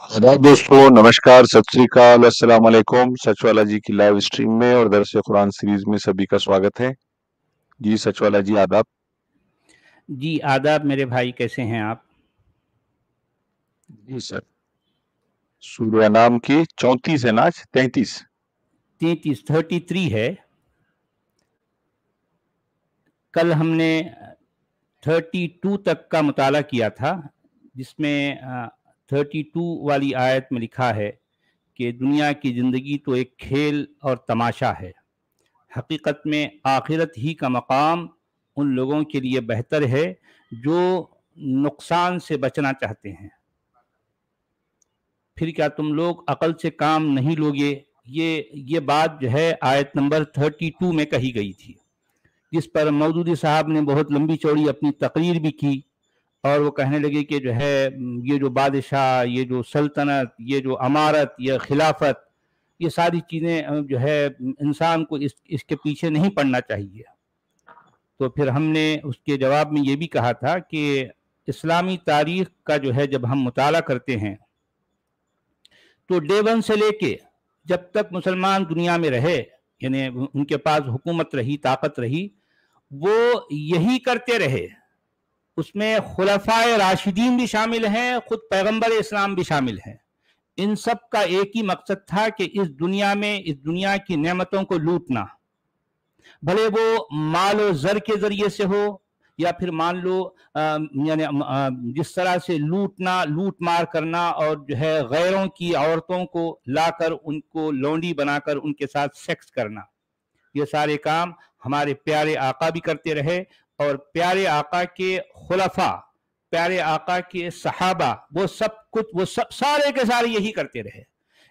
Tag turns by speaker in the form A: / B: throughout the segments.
A: आदाब दोस्तों, नमस्कार, सत श्री अकाल, अस्सलाम वालेकुम। सचवाला जी की लाइव स्ट्रीम में और दरस कुरान सीरीज में सभी का स्वागत है। जी सचवाला जी, आदाब।
B: जी आदाब मेरे भाई, कैसे हैं आप?
A: जी सर। सूर्य नाम की 34 है ना, आज 33।
B: 33 है। कल हमने 32 तक का मुताला किया था, जिसमें 32 वाली आयत में लिखा है कि दुनिया की ज़िंदगी तो एक खेल और तमाशा है। हकीकत में आखिरत ही का मकाम उन लोगों के लिए बेहतर है जो नुकसान से बचना चाहते हैं। फिर क्या तुम लोग अकल से काम नहीं लोगे? ये बात जो है आयत नंबर 32 में कही गई थी, जिस पर मौदूदी साहब ने बहुत लंबी चौड़ी अपनी तकरीर भी की और वो कहने लगे कि जो है ये जो बादशाह, ये जो सल्तनत, ये जो अमारत, ये खिलाफत, ये सारी चीज़ें जो है इंसान को इसके पीछे नहीं पड़ना चाहिए। तो फिर हमने उसके जवाब में ये भी कहा था कि इस्लामी तारीख का जो है जब हम मुताला करते हैं तो डे वन से लेके जब तक मुसलमान दुनिया में रहे, यानी उनके पास हुकूमत रही, ताकत रही, वो यही करते रहे। उसमें खुलफाए राशिदीन भी शामिल हैं, खुद पैगंबर इस्लाम भी शामिल हैं। इन सब का एक ही मकसद था कि इस दुनिया में, इस दुनिया की नेमतों को लूटना, भले वो माल और जर के जरिए से हो या फिर मान लो यानी जिस तरह से लूटना, लूट मार करना और जो है गैरों की औरतों को लाकर उनको लौंडी बनाकर उनके साथ सेक्स करना, ये सारे काम हमारे प्यारे आका भी करते रहे और प्यारे आका के खुलफा, प्यारे आका के सहाबा, वो सब कुछ, वो सब सारे के सारे यही करते रहे।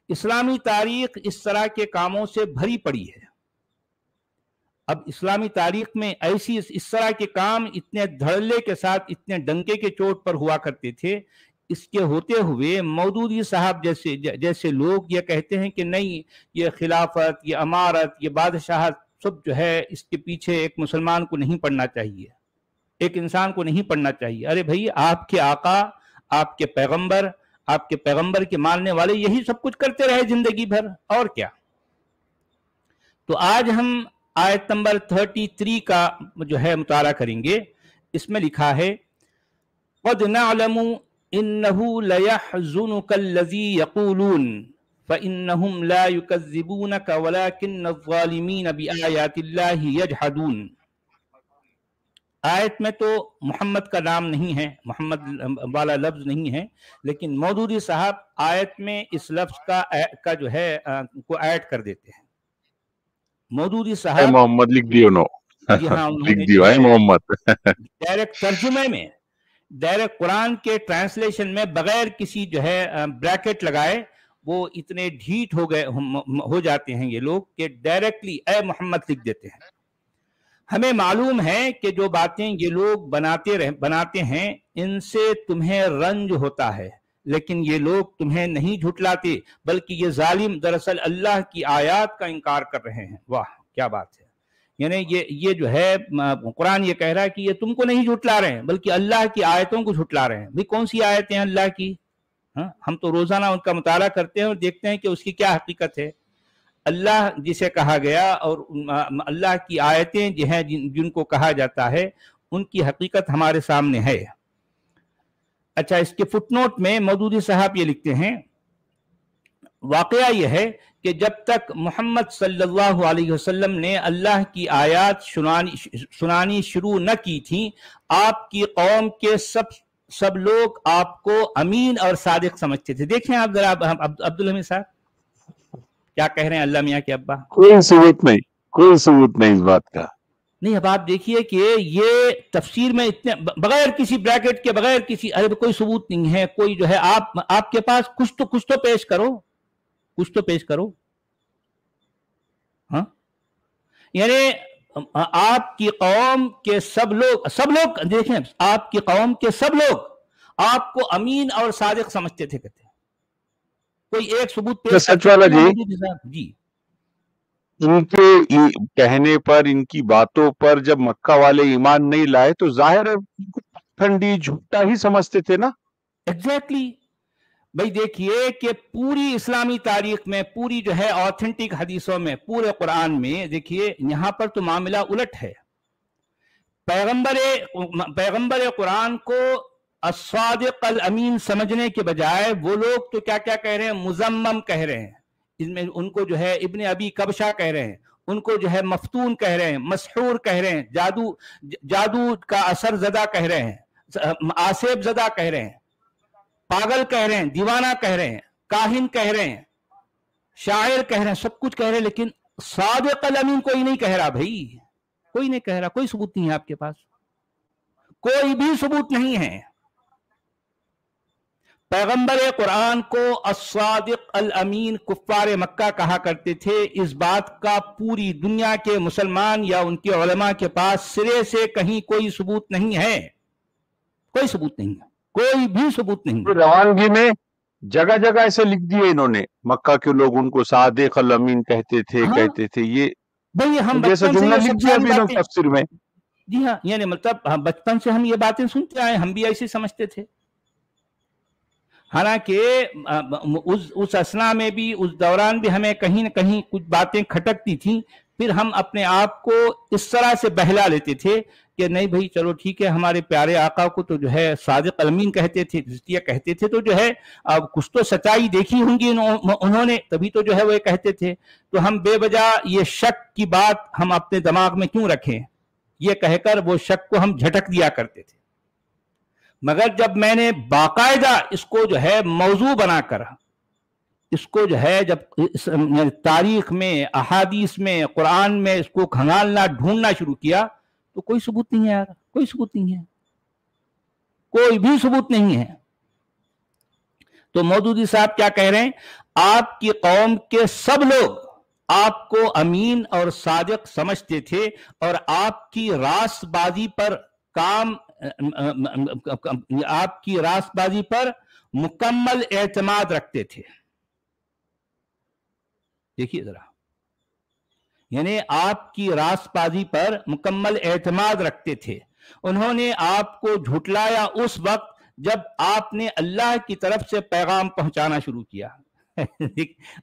B: इस्लामी तारीख इस तरह के कामों से भरी पड़ी है। अब इस्लामी तारीख में ऐसी इस तरह के काम इतने धड़ल्ले के साथ, इतने डंके के चोट पर हुआ करते थे। इसके होते हुए मौदूदी साहब जैसे लोग ये कहते हैं कि नहीं, ये खिलाफत, ये अमारत, ये बादशाह सब जो है इसके पीछे एक मुसलमान को नहीं पड़ना चाहिए, एक इंसान को नहीं पड़ना चाहिए। अरे भाई, आपके आका, आपके पैगंबर के मानने वाले यही सब कुछ करते रहे जिंदगी भर, और क्या। तो आज हम आयत नंबर 33 का जो है मुताला करेंगे। इसमें लिखा है, क़द नअलमु इन्नहु लयहज़ुनुकल्लज़ी यक़ूलून फ़इन्नहुम ला युकज़्ज़िबूनक वलाकिन्नज़्ज़ालिमीन बिआयातिल्लाहि यजहदून। आयत में तो मोहम्मद का नाम नहीं है, मोहम्मद वाला लफ्ज नहीं है, लेकिन मौदूदी साहब आयत में इस लफ्ज का जो है को ऐड कर देते हैं। मौदूदी साहब
A: मोहम्मद लिख दियो नो।
B: जी हाँ,
A: लिख
B: उन्होंने
A: दियो
B: जो
A: है
B: है
A: मोहम्मद।
B: डायरेक्ट तर्जुमे में, डायरेक्ट कुरान के ट्रांसलेशन में बगैर किसी जो है ब्रैकेट लगाए, वो इतने ढीठ हो जाते हैं ये लोग कि डायरेक्टली ए मोहम्मद लिख देते हैं। हमें मालूम है कि जो बातें ये लोग बनाते हैं इनसे तुम्हें रंज होता है, लेकिन ये लोग तुम्हें नहीं झुटलाते, बल्कि ये जालिम दरअसल अल्लाह की आयत का इनकार कर रहे हैं। वाह, क्या बात है। यानी ये जो है कुरान ये कह रहा है कि ये तुमको नहीं झुटला रहे हैं, बल्कि अल्लाह की आयतों को झुटला रहे हैं। भाई, कौन सी आयतें हैं अल्लाह की? हाँ, हम तो रोजाना उनका मुताला करते हैं और देखते हैं कि उसकी क्या हकीकत है। अल्लाह जिसे कहा गया और अल्लाह की आयतें जो हैं जिनको कहा जाता है, उनकी हकीकत हमारे सामने है। अच्छा, इसके फुटनोट में मौदूदी साहब ये लिखते हैं, वाकया यह है कि जब तक मोहम्मद सल्लल्लाहु अलैहि वसल्लम ने अल्लाह की आयत सुनानी शुरू न की थी, आपकी कौम के सब लोग आपको अमीन और सादिक समझते थे। देखें आप जरा, अब्दुल हमीद साहब क्या कह रहे हैं अल्लाह मियाँ के अब्बा।
A: कोई सबूत नहीं, कोई सबूत नहीं इस बात का।
B: नहीं, अब आप देखिए कि ये तफसीर में इतने बगैर किसी ब्रैकेट के, बगैर किसी, अरे कोई सबूत नहीं है, कोई जो है आपके पास कुछ तो पेश करो, कुछ तो पेश करो। हाँ, यानी आपकी कौम के सब लोग देखें, आपकी कौम के सब लोग आपको अमीन और सादिक समझते थे। कहते कोई एक सबूत पेश कर
A: सचवाला जी,
B: जी।
A: इनके कहने पर, इनकी बातों पर जब मक्का वाले ईमान नहीं लाए तो जाहिर है ठंडी झूठा ही समझते थे ना।
B: एग्जैक्टली। भाई देखिए कि पूरी इस्लामी तारीख में, पूरी जो है ऑथेंटिक हदीसों में, पूरे कुरान में देखिए यहां पर तो मामला उलट है। पैगंबर कुरान को अस्सादिक अल अमीन समझने के बजाय वो लोग तो क्या क्या कह रहे हैं, मुजम्मम कह रहे हैं, इसमें उनको जो है इब्ने अबी कबशा कह रहे हैं, उनको जो है मफ्तून कह रहे हैं, मसहूर कह रहे हैं, जादू का असर ज़दा कह रहे हैं, आसेब ज़दा कह रहे हैं, पागल कह रहे हैं, दीवाना कह रहे हैं, काहिन कह रहे हैं, शायर कह रहे हैं, सब कुछ कह रहे हैं, लेकिन सादिक अल अमीन कोई नहीं कह रहा भाई, कोई नहीं कह रहा। कोई सबूत नहीं है आपके पास, कोई भी सबूत नहीं है। पैगंबर कुरान को अस्सादिक अल अमीन कुफ्फार मक्का कहा करते थे। इस बात का पूरी दुनिया के मुसलमान या उनके उलमा के पास सिरे से कहीं कोई सबूत नहीं है, कोई सबूत नहीं है, कोई भी सबूत नहीं।
A: रवानगी में जगह जगह ऐसे लिख दिए इन्होंने, मक्का के लोग उनको सादिक अल अमीन कहते थे,
B: हाँ?
A: कहते थे, ये
B: भाई हम
A: जैसा
B: बचपन से
A: जुमला
B: ये
A: लिख
B: सब
A: दिया
B: सारी
A: अभी लोग
B: बातें,
A: तफसीर में।
B: जी हाँ, यानी मतलब बचपन से हम ये बातें सुनते आए, हम भी ऐसे समझते थे। हालांकि उस असना में भी, उस दौरान भी हमें कहीं न कहीं कुछ बातें खटकती थी, फिर हम अपने आप को इस तरह से बहला लेते थे कि नहीं भाई चलो ठीक है, हमारे प्यारे आका को तो जो है सादिक अल अमीन कहते थे, इसलिए कहते थे तो जो है अब कुछ तो सच्चाई देखी होंगी उन्होंने, तभी तो जो है वो कहते थे। तो हम बेवजह ये शक की बात हम अपने दिमाग में क्यों रखें, ये कहकर वो शक को हम झटक दिया करते थे। मगर जब मैंने बाकायदा इसको जो है मौजू बनाकर, इसको जो है जब तारीख में, अहादीस में, कुरान में इसको खंगालना, ढूंढना शुरू किया, तो कोई सबूत नहीं है यार, कोई सबूत नहीं है, कोई भी सबूत नहीं है। तो मौदूदी साहब क्या कह रहे हैं, आपकी कौम के सब लोग आपको अमीन और सादिक समझते थे और आपकी रास्तबाजी पर आपकी रास्तबाजी पर मुकम्मल एतमाद रखते थे। देखिए जरा, यानी आपकी रास्तबाजी पर मुकम्मल एतमाद रखते थे। उन्होंने आपको झुटलाया उस वक्त जब आपने अल्लाह की तरफ से पैगाम पहुंचाना शुरू किया।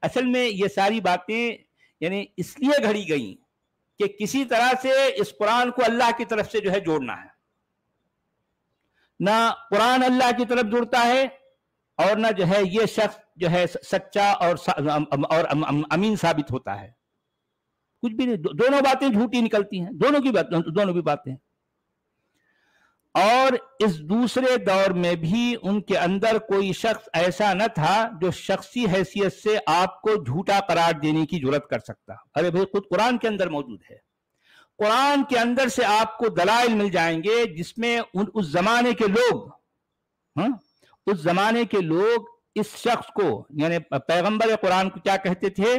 B: असल में ये सारी बातें यानी इसलिए घड़ी गई कि किसी तरह से इस कुरान को अल्लाह की तरफ से जो है जोड़ना है। ना कुरान अल्लाह की तरफ जुड़ता है और ना जो है ये शख्स जो है सच्चा और अमीन साबित होता है, कुछ भी नहीं। दोनों बातें झूठी निकलती हैं, दोनों भी बातें। और इस दूसरे दौर में भी उनके अंदर कोई शख्स ऐसा न था जो शख्सी हैसियत से आपको झूठा करार देने की जुर्रत कर सकता। अरे भाई खुद कुरान के अंदर मौजूद है, कुरान के अंदर से आपको दलाइल मिल जाएंगे जिसमें उस जमाने के लोग, उस जमाने के लोग इस शख्स को यानी पैगंबर कुरान को क्या कहते थे,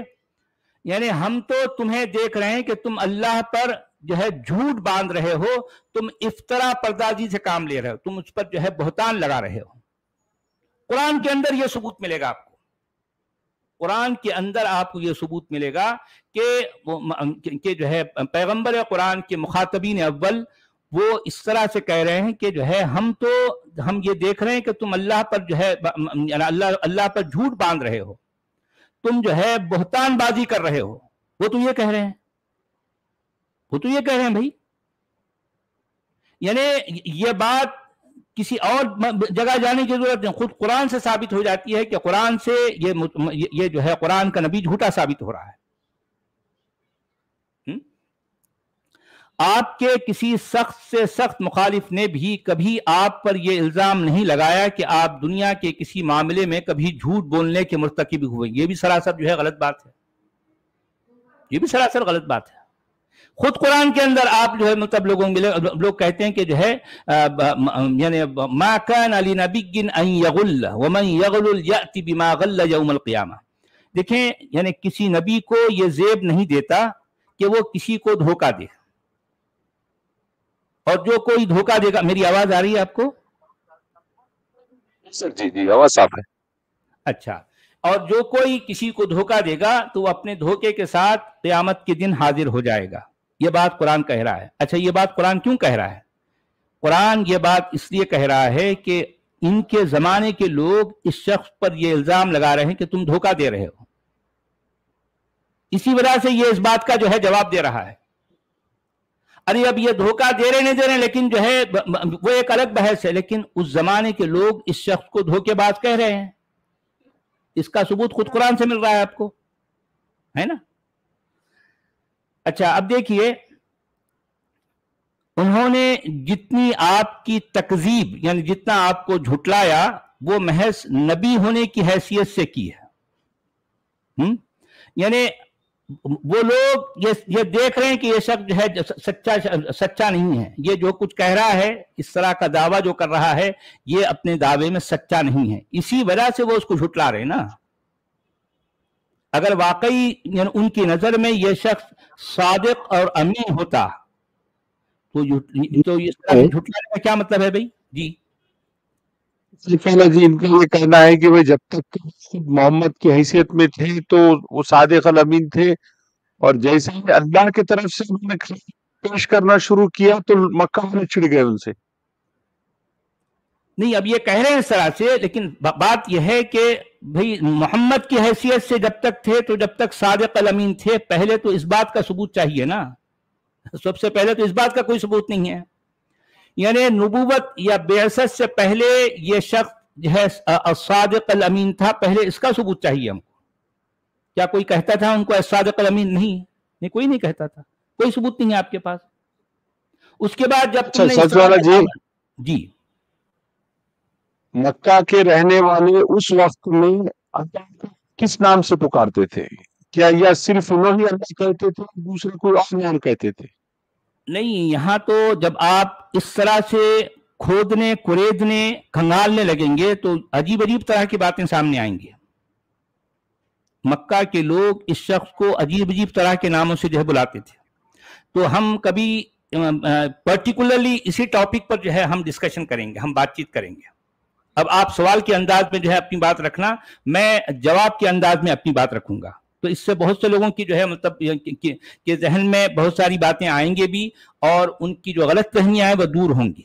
B: यानी हम तो तुम्हें देख रहे हैं कि तुम अल्लाह पर जो है झूठ बांध रहे हो, तुम इफ्तरा पर्दाजी से काम ले रहे हो, तुम उस पर जो है बहतान लगा रहे हो। कुरान के अंदर यह सबूत मिलेगा आपको, कुरान के अंदर आपको यह सबूत मिलेगा कि जो है पैगंबर कुरान के मुखातबीन अव्वल वो इस तरह से कह रहे हैं कि जो है हम ये देख रहे हैं कि तुम अल्लाह पर जो है अल्लाह पर झूठ बांध रहे हो, तुम जो है बहतानबाजी कर रहे हो। वो तो ये कह रहे हैं, भाई। यानी ये बात किसी और जगह जाने की जरूरत नहीं, खुद कुरान से साबित हो जाती है कि कुरान से ये जो है कुरान का नबी झूठा साबित हो रहा है। आपके किसी सख्त से सख्त मुखालिफ ने भी कभी आप पर यह इल्जाम नहीं लगाया कि आप दुनिया के किसी मामले में कभी झूठ बोलने के मुर्तकिब हुए। ये भी सरासर जो है गलत बात है, ये भी सरासर गलत बात है। खुद कुरान के अंदर आप जो है मतलब लोग कहते हैं कि जो है यानी मा कान अली नबिय्यिन अन यगुल व मन यगुल याति बिमा गल्ल यौमल क़ियामा। देखें, यानी किसी नबी को यह जेब नहीं देता कि वो किसी को धोखा दे, और जो कोई धोखा देगा, मेरी आवाज आ रही है आपको?
A: सर जी आवाज साफ है।
B: अच्छा, और जो कोई किसी को धोखा देगा तो वो अपने धोखे के साथ क़यामत के दिन हाजिर हो जाएगा। ये बात कुरान कह रहा है। अच्छा, ये बात कुरान क्यों कह रहा है? कुरान ये बात इसलिए कह रहा है कि इनके जमाने के लोग इस शख्स पर यह इल्जाम लगा रहे हैं कि तुम धोखा दे रहे हो। इसी वजह से ये इस बात का जो है जवाब दे रहा है। अरे अब ये धोखा दे रहे नहीं दे रहे, लेकिन जो है वो एक अलग बहस है, लेकिन उस जमाने के लोग इस शख्स को धोखेबाज कह रहे हैं। इसका सबूत खुद कुरान से मिल रहा है आपको, है ना। अच्छा, अब देखिए, उन्होंने जितनी आपकी तकजीब यानी जितना आपको झुटलाया वो महज नबी होने की हैसियत से की है। यानी वो लोग ये देख रहे हैं कि ये शख्स जो है सच्चा नहीं है, ये जो कुछ कह रहा है, इस तरह का दावा जो कर रहा है, ये अपने दावे में सच्चा नहीं है। इसी वजह से वो उसको झुटला रहे हैं ना। अगर वाकई उनकी नजर में ये शख्स सादिक और अमीन होता तो इस तरह झुटलाने का क्या मतलब है भाई? जी
A: जी, इनका ये कहना है कि भाई जब तक मोहम्मद की हैसियत में थे तो वो सादिक अल अमीन थे, और जैसे ही अल्लाह की तरफ से उन्होंने पेश करना शुरू किया तो मक्का वाले चिढ़ गए उनसे।
B: नहीं, अब ये कह रहे हैं इस तरह से, लेकिन बात यह है कि भाई मोहम्मद की हैसियत से जब तक थे, तो जब तक सादिक अल अमीन थे, पहले तो इस बात का सबूत चाहिए ना। सबसे पहले तो इस बात का कोई सबूत नहीं है। यानी नबूवत या बेअसत से पहले ये शख्स जो है सादिक अल अमीन था, पहले इसका सबूत चाहिए हमको। क्या कोई कहता था उनको सादिक अल अमीन? नहीं, कोई नहीं कहता था, कोई सबूत नहीं है आपके पास। उसके बाद जब तुमने जी
A: मक्का के रहने वाले उस वक्त में अल्लाह को किस नाम से पुकारते थे? क्या यह सिर्फ उन्होंने अल्लाह कहते थे, दूसरे कोई और नाम कहते थे?
B: नहीं, यहां तो जब आप इस तरह से खोदने, कुरेदने, खंगालने लगेंगे तो अजीब अजीब तरह की बातें सामने आएंगी। मक्का के लोग इस शख्स को अजीब अजीब तरह के नामों से जो है बुलाते थे। तो हम कभी पर्टिकुलरली इसी टॉपिक पर जो है हम डिस्कशन करेंगे, हम बातचीत करेंगे। अब आप सवाल के अंदाज में जो है अपनी बात रखना, मैं जवाब के अंदाज में अपनी बात रखूंगा। तो इससे बहुत से लोगों की जो है मतलब के जहन में बहुत सारी बातें आएंगे भी, और उनकी जो गलत फहमियां हैं वह दूर होंगी।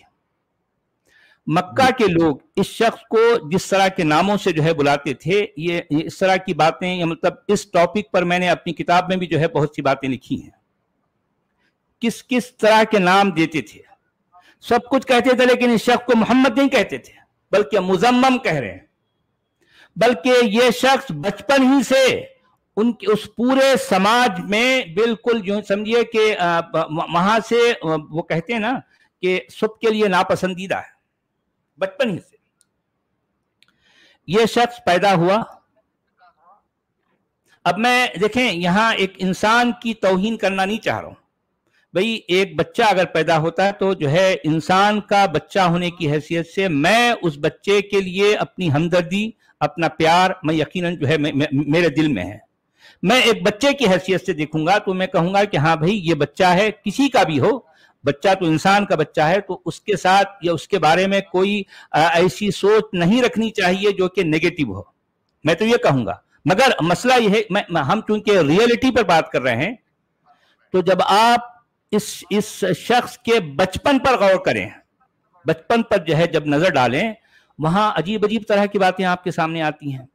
B: मक्का के लोग इस शख्स को जिस तरह के नामों से जो है बुलाते थे, ये इस तरह की बातें, मतलब इस टॉपिक पर मैंने अपनी किताब में भी जो है बहुत सी बातें लिखी हैं। किस किस तरह के नाम देते थे, सब कुछ कहते थे, लेकिन इस शख्स को मोहम्मद नहीं कहते थे, बल्कि मुजम्मम कह रहे हैं। बल्कि ये शख्स बचपन ही से उनके उस पूरे समाज में बिल्कुल जो समझिए कि वहां से वो कहते हैं ना कि सबके लिए नापसंदीदा है। बचपन ही से ये शख्स पैदा हुआ। अब मैं देखें, यहां एक इंसान की तौहीन करना नहीं चाह रहा हूं भाई। एक बच्चा अगर पैदा होता है तो जो है इंसान का बच्चा होने की हैसियत से मैं उस बच्चे के लिए अपनी हमदर्दी, अपना प्यार, मैं यकीनन जो है मेरे दिल में है। मैं एक बच्चे की हैसियत से देखूंगा तो मैं कहूंगा कि हाँ भाई ये बच्चा है, किसी का भी हो, बच्चा तो इंसान का बच्चा है, तो उसके साथ या उसके बारे में कोई ऐसी सोच नहीं रखनी चाहिए जो कि नेगेटिव हो। मैं तो ये कहूंगा। मगर मसला यह है, हम चूंकि रियलिटी पर बात कर रहे हैं, तो जब आप इस शख्स के बचपन पर गौर करें, बचपन पर जो है जब नजर डालें, वहां अजीब अजीब तरह की बातें आपके सामने आती हैं।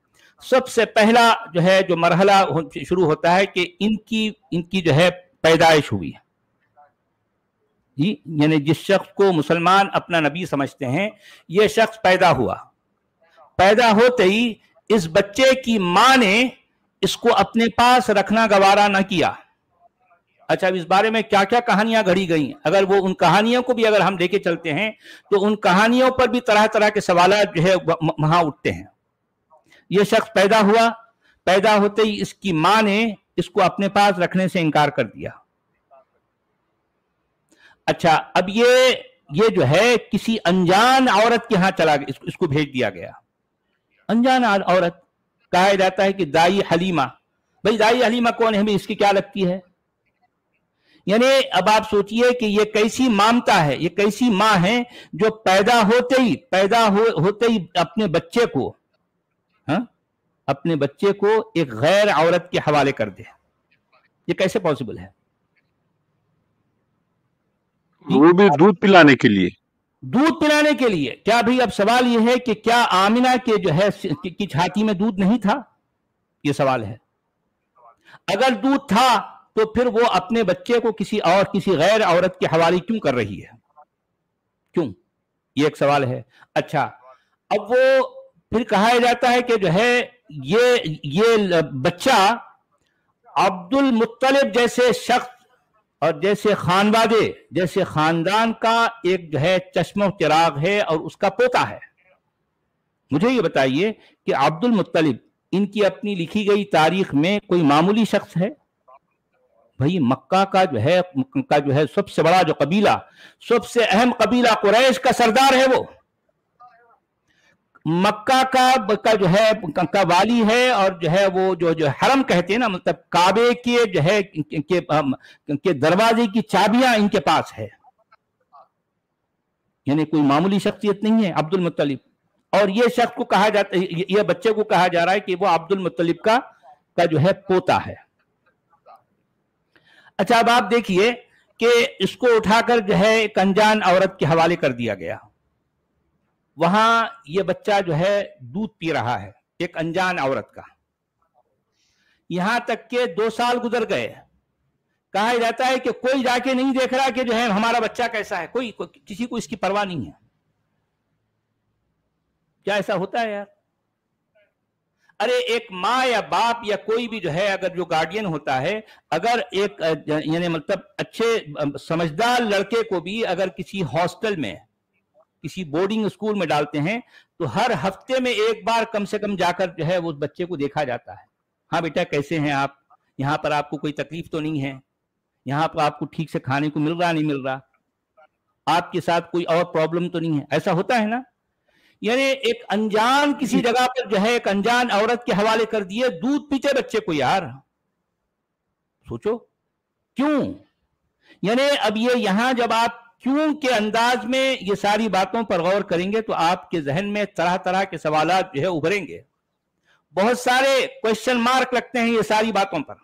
B: सबसे पहला जो है जो मरहला शुरू होता है कि इनकी जो है पैदाइश हुई जी। यानी जिस शख्स को मुसलमान अपना नबी समझते हैं, यह शख्स पैदा हुआ। पैदा होते ही इस बच्चे की मां ने इसको अपने पास रखना गवारा न किया। अच्छा, अब इस बारे में क्या क्या कहानियां घड़ी गई, अगर वो उन कहानियों को भी अगर हम लेके चलते हैं तो उन कहानियों पर भी तरह तरह के सवाल जो है वहां उठते हैं। यह शख्स पैदा हुआ, पैदा होते ही इसकी मां ने इसको अपने पास रखने से इनकार कर दिया। अच्छा, अब ये जो है किसी अनजान औरत के यहां चला गया, इसको भेज दिया गया। अनजान औरत, कहा जाता है कि दाई हलीमा। भाई दाई हलीमा कौन है, हमें इसकी क्या लगती है? यानी अब आप सोचिए कि ये कैसी ममता है, ये कैसी मां है जो पैदा होते ही अपने बच्चे को अपने बच्चे को एक गैर औरत के हवाले कर दे। ये कैसे पॉसिबल है?
A: वो भी दूध पिलाने के लिए?
B: दूध पिलाने के लिए। क्या भाई अब सवाल यह है कि क्या आमिना के जो है की छाती में दूध नहीं था, ये सवाल है। अगर दूध था तो फिर वो अपने बच्चे को किसी गैर औरत के हवाले क्यों कर रही है, क्यों, ये एक सवाल है। अच्छा, अब वो फिर कहा जाता है कि जो है ये बच्चा अब्दुल मुत्तलिब जैसे शख्स और जैसे खानवादे, जैसे खानदान का एक जो है चश्मो चिराग है और उसका पोता है। मुझे ये बताइए कि अब्दुल मुत्तलिब इनकी अपनी लिखी गई तारीख में कोई मामूली शख्स है? भाई मक्का का जो है सबसे बड़ा जो कबीला, सबसे अहम कबीला कुरैश का सरदार है वो, मक्का का जो है का वाली है, और जो है वो जो हरम कहते हैं ना, मतलब काबे के जो है के दरवाजे की चाबियां इनके पास है। यानी कोई मामूली शख्सियत नहीं है अब्दुल मुत्तलिब। और ये शख्स को कहा जाता है, ये बच्चे को कहा जा रहा है कि वो अब्दुल मुत्तलिब का जो है पोता है। अच्छा, अब आप देखिए कि इसको उठाकर जो है एक अनजान औरत के हवाले कर दिया गया। वहां ये बच्चा जो है दूध पी रहा है एक अनजान औरत का। यहां तक के 2 साल गुजर गए, कहा जाता है कि कोई जाके नहीं देख रहा कि जो है हमारा बच्चा कैसा है, कोई किसी को इसकी परवाह नहीं है। क्या ऐसा होता है यार? अरे एक माँ या बाप या कोई भी जो है, अगर जो गार्डियन होता है, अगर एक यानी मतलब अच्छे समझदार लड़के को भी अगर किसी हॉस्टल में, किसी बोर्डिंग स्कूल में डालते हैं, तो हर हफ्ते में एक बार कम से कम जाकर जो है उस बच्चे को देखा जाता है। हाँ बेटा कैसे हैं आप, यहाँ पर आपको कोई तकलीफ तो नहीं है, यहाँ पर आपको ठीक से खाने को मिल रहा नहीं मिल रहा, आपके साथ कोई और प्रॉब्लम तो नहीं है, ऐसा होता है ना। यानी एक अनजान किसी जगह पर जो है एक अनजान औरत के हवाले कर दिए दूध पीते बच्चे को। यार सोचो क्यों। यानी अब ये यहां जब आप क्यों के अंदाज में ये सारी बातों पर गौर करेंगे तो आपके जहन में तरह तरह के सवालात जो है उभरेंगे, बहुत सारे क्वेश्चन मार्क लगते हैं ये सारी बातों पर।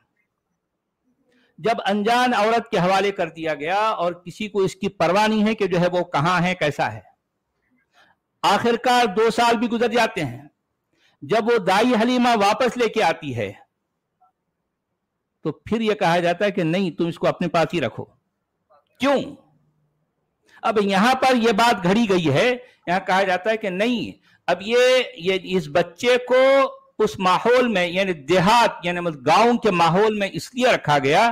B: जब अनजान औरत के हवाले कर दिया गया और किसी को इसकी परवाह नहीं है कि जो है वो कहां है कैसा है। आखिरकार 2 साल भी गुजर जाते हैं। जब वो दाई हलीमा वापस लेके आती है तो फिर यह कहा जाता है कि नहीं तुम इसको अपने पास ही रखो। क्यों? अब यहां पर यह बात घड़ी गई है, यहां कहा जाता है कि नहीं, अब ये इस बच्चे को उस माहौल में यानी देहात यानी गांव के माहौल में इसलिए रखा गया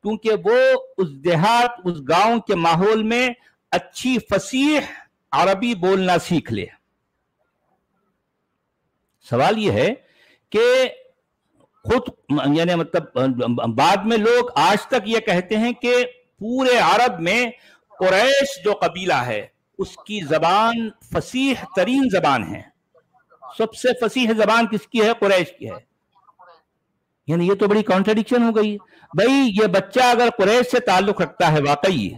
B: क्योंकि वो उस देहात उस गांव के माहौल में अच्छी फसीह अरबी बोलना सीख ले। सवाल यह है कि खुद यानी मतलब बाद में लोग आज तक ये कहते हैं कि पूरे अरब में कुरैश जो कबीला है उसकी जबान फसीह तरीन जबान है। सबसे फसीह जबान किसकी है? कुरैश की है। यानी ये तो बड़ी कॉन्ट्रडिक्शन हो गई। भाई ये बच्चा अगर कुरैश से ताल्लुक रखता है वाकई,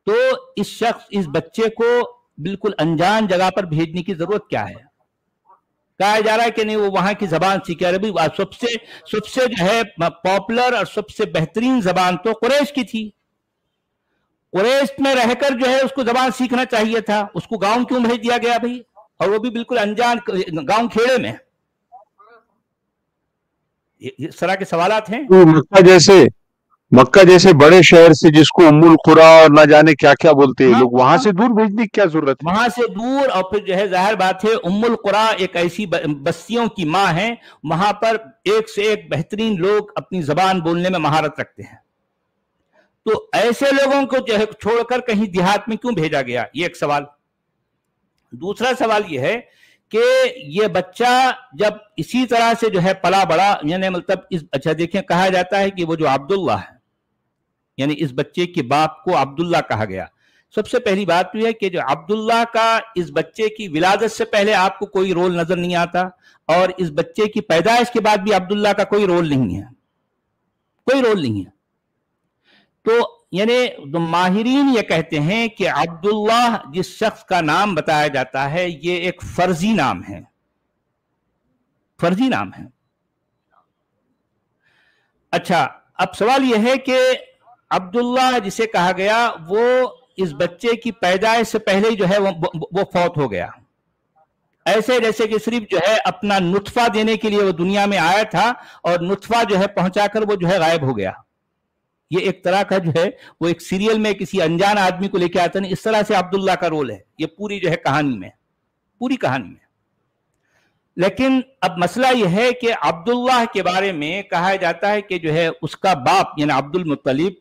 B: तो इस बच्चे को बिल्कुल अनजान जगह पर भेजने की जरूरत क्या है? कहा जा रहा है कि नहीं वो वहां की जबान सीखे। अरबी सबसे जो है पॉपुलर और सबसे बेहतरीन जबान तो कुरैश की थी। कुरैश में रहकर जो है उसको जबान सीखना चाहिए था, उसको गांव क्यों भेज दिया गया भाई, और वो भी बिल्कुल अनजान गांव खेड़े में। इस तरह के सवालात हैं।
A: मक्का जैसे बड़े शहर से जिसको उम्मुल कुरा और ना जाने क्या क्या बोलते हैं लोग, वहां से दूर भेजने की क्या जरूरत है?
B: वहां से दूर, और फिर जो है जाहिर बात है उम्मुल कुरा एक ऐसी बस्तियों की माँ है, वहां पर एक से एक बेहतरीन लोग अपनी जबान बोलने में महारत रखते हैं। तो ऐसे लोगों को जो है छोड़कर कहीं देहात में क्यों भेजा गया, ये एक सवाल। दूसरा सवाल यह है कि ये बच्चा जब इसी तरह से जो है पला बड़ा, यानी मतलब अच्छा देखें, कहा जाता है कि वो जो अब्दुल्ला है, यानी इस बच्चे के बाप को अब्दुल्ला कहा गया। सबसे पहली बात तो यह कि जो अब्दुल्ला का इस बच्चे की विलादत से पहले आपको कोई रोल नजर नहीं आता, और इस बच्चे की पैदाइश के बाद भी अब्दुल्ला का कोई रोल नहीं है, कोई रोल नहीं है। तो यानी तो माहिरीन ये कहते हैं कि अब्दुल्ला जिस शख्स का नाम बताया जाता है ये एक फर्जी नाम है, फर्जी नाम है। अच्छा, अब सवाल यह है कि अब्दुल्ला जिसे कहा गया वो इस बच्चे की पैदाइश से पहले ही जो है वो फौत हो गया। ऐसे जैसे कि सिर्फ जो है अपना नुत्फा देने के लिए वो दुनिया में आया था और नुत्फा जो है पहुंचाकर वो जो है गायब हो गया। ये एक तरह का जो है वो एक सीरियल में किसी अनजान आदमी को लेके आता नहीं, इस तरह से अब्दुल्ला का रोल है ये पूरी जो है कहानी में, पूरी कहानी में। लेकिन अब मसला यह है कि अब्दुल्लाह के बारे में कहा जाता है कि जो है उसका बाप यानी अब्दुल मुत्तलिब,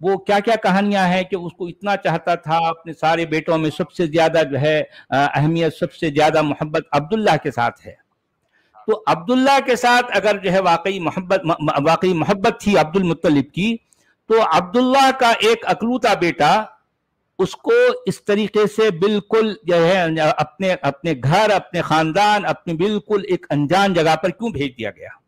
B: वो क्या क्या कहानियां हैं कि उसको इतना चाहता था, अपने सारे बेटों में सबसे ज्यादा जो है अहमियत, सबसे ज्यादा मोहब्बत अब्दुल्लाह के साथ है। तो अब्दुल्लाह के साथ अगर जो है वाकई मोहब्बत थी अब्दुल मुत्तलिब की, तो अब्दुल्लाह का एक अकलूता बेटा उसको इस तरीके से बिल्कुल जो है अपने घर, अपने खानदान, अपने बिल्कुल एक अनजान जगह पर क्यों भेज दिया गया?